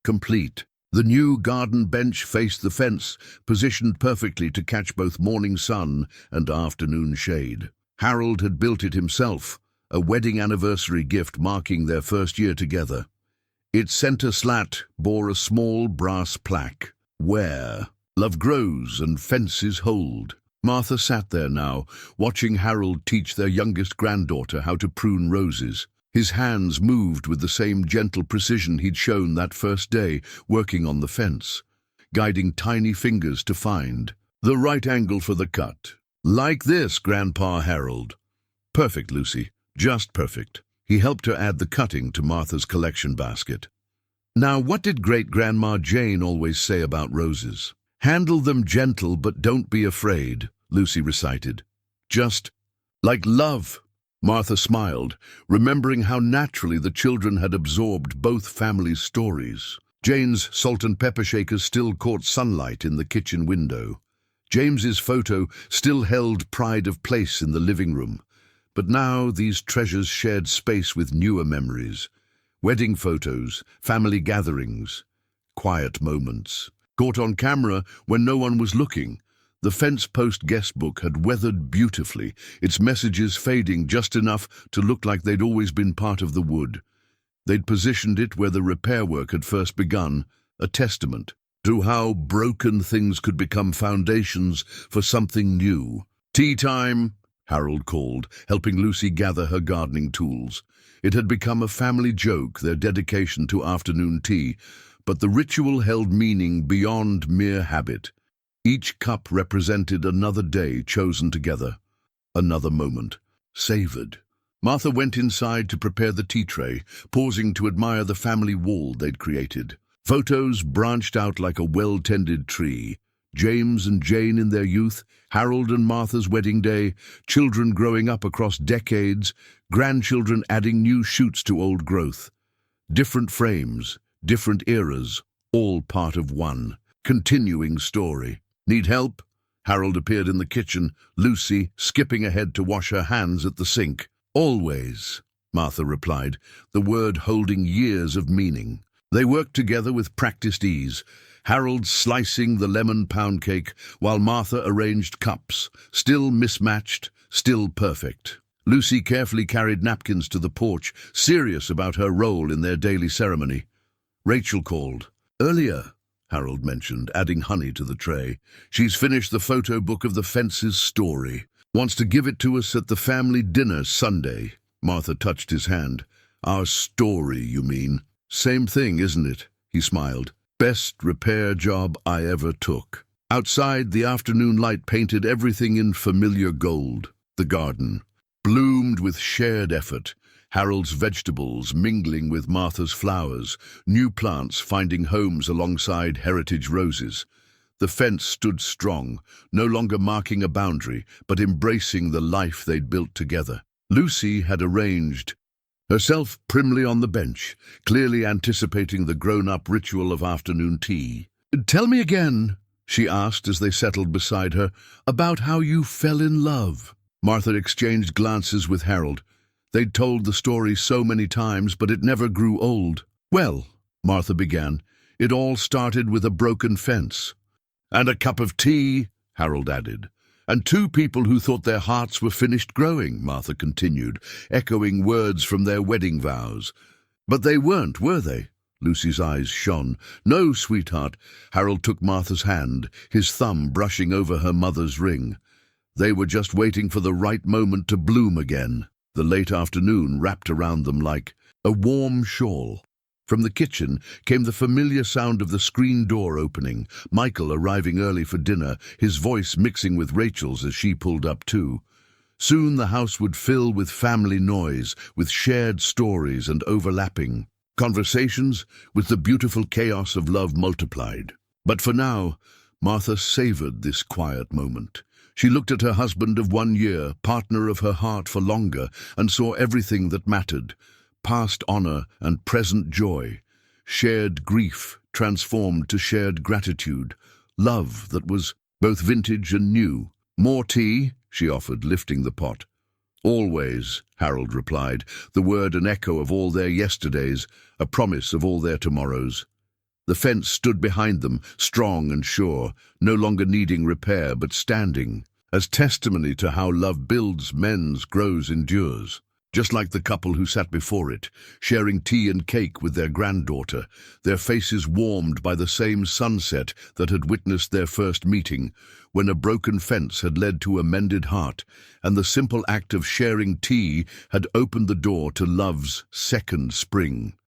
"Complete." The new garden bench faced the fence, positioned perfectly to catch both morning sun and afternoon shade. Harold had built it himself, a wedding anniversary gift marking their first year together. Its center slat bore a small brass plaque, "Where love grows and fences hold." Martha sat there now, watching Harold teach their youngest granddaughter how to prune roses. His hands moved with the same gentle precision he'd shown that first day, working on the fence, guiding tiny fingers to find the right angle for the cut. "Like this, Grandpa Harold." "Perfect, Lucy, just perfect." He helped her add the cutting to Martha's collection basket. "Now, what did Great-Grandma Jane always say about roses?" "Handle them gentle, but don't be afraid," Lucy recited. "Just like love." Martha smiled, remembering how naturally the children had absorbed both families' stories. Jane's salt and pepper shakers still caught sunlight in the kitchen window. James's photo still held pride of place in the living room. But now these treasures shared space with newer memories. Wedding photos, family gatherings, quiet moments. Caught on camera when no one was looking, the fence post guest book had weathered beautifully, its messages fading just enough to look like they'd always been part of the wood. They'd positioned it where the repair work had first begun, a testament to how broken things could become foundations for something new. "Tea time," Harold called, helping Lucy gather her gardening tools. It had become a family joke, their dedication to afternoon tea, but the ritual held meaning beyond mere habit. Each cup represented another day chosen together, another moment, savored. Martha went inside to prepare the tea tray, pausing to admire the family wall they'd created. Photos branched out like a well-tended tree. James and Jane in their youth, Harold and Martha's wedding day, children growing up across decades, grandchildren adding new shoots to old growth. Different frames, different eras, all part of one continuing story. "Need help?" Harold appeared in the kitchen, Lucy skipping ahead to wash her hands at the sink. "Always." Martha replied, the word holding years of meaning. They worked together with practiced ease, Harold slicing the lemon pound cake while Martha arranged cups, still mismatched, still perfect. Lucy carefully carried napkins to the porch, serious about her role in their daily ceremony. Rachel called. Earlier, Harold mentioned, adding honey to the tray. She's finished the photo book of the fence's story. Wants to give it to us at the family dinner Sunday. Martha touched his hand. Our story, you mean? Same thing, isn't it? He smiled. Best repair job I ever took. Outside, the afternoon light painted everything in familiar gold. The garden bloomed with shared effort, Harold's vegetables mingling with Martha's flowers, new plants finding homes alongside heritage roses. The fence stood strong, no longer marking a boundary, but embracing the life they'd built together. Lucy had arranged herself primly on the bench, clearly anticipating the grown-up ritual of afternoon tea. "Tell me again," she asked as they settled beside her, "about how you fell in love." Martha exchanged glances with Harold. They'd told the story so many times, but it never grew old. "Well," Martha began, "it all started with a broken fence." "And a cup of tea," Harold added. "And two people who thought their hearts were finished growing," Martha continued, echoing words from their wedding vows. "But they weren't, were they?" Lucy's eyes shone. "No, sweetheart." Harold took Martha's hand, his thumb brushing over her mother's ring. They were just waiting for the right moment to bloom again. The late afternoon wrapped around them like a warm shawl. From the kitchen came the familiar sound of the screen door opening, Michael arriving early for dinner, his voice mixing with Rachel's as she pulled up too. Soon the house would fill with family noise, with shared stories and overlapping conversations, with the beautiful chaos of love multiplied. But for now, Martha savored this quiet moment. She looked at her husband of 1 year, partner of her heart for longer, and saw everything that mattered. Past honor and present joy, shared grief transformed to shared gratitude, love that was both vintage and new. "More tea?" she offered, lifting the pot. "Always," Harold replied, the word an echo of all their yesterdays, a promise of all their tomorrows. The fence stood behind them, strong and sure, no longer needing repair but standing, as testimony to how love builds, mends, grows, endures. Just like the couple who sat before it, sharing tea and cake with their granddaughter, their faces warmed by the same sunset that had witnessed their first meeting, when a broken fence had led to a mended heart, and the simple act of sharing tea had opened the door to love's second spring.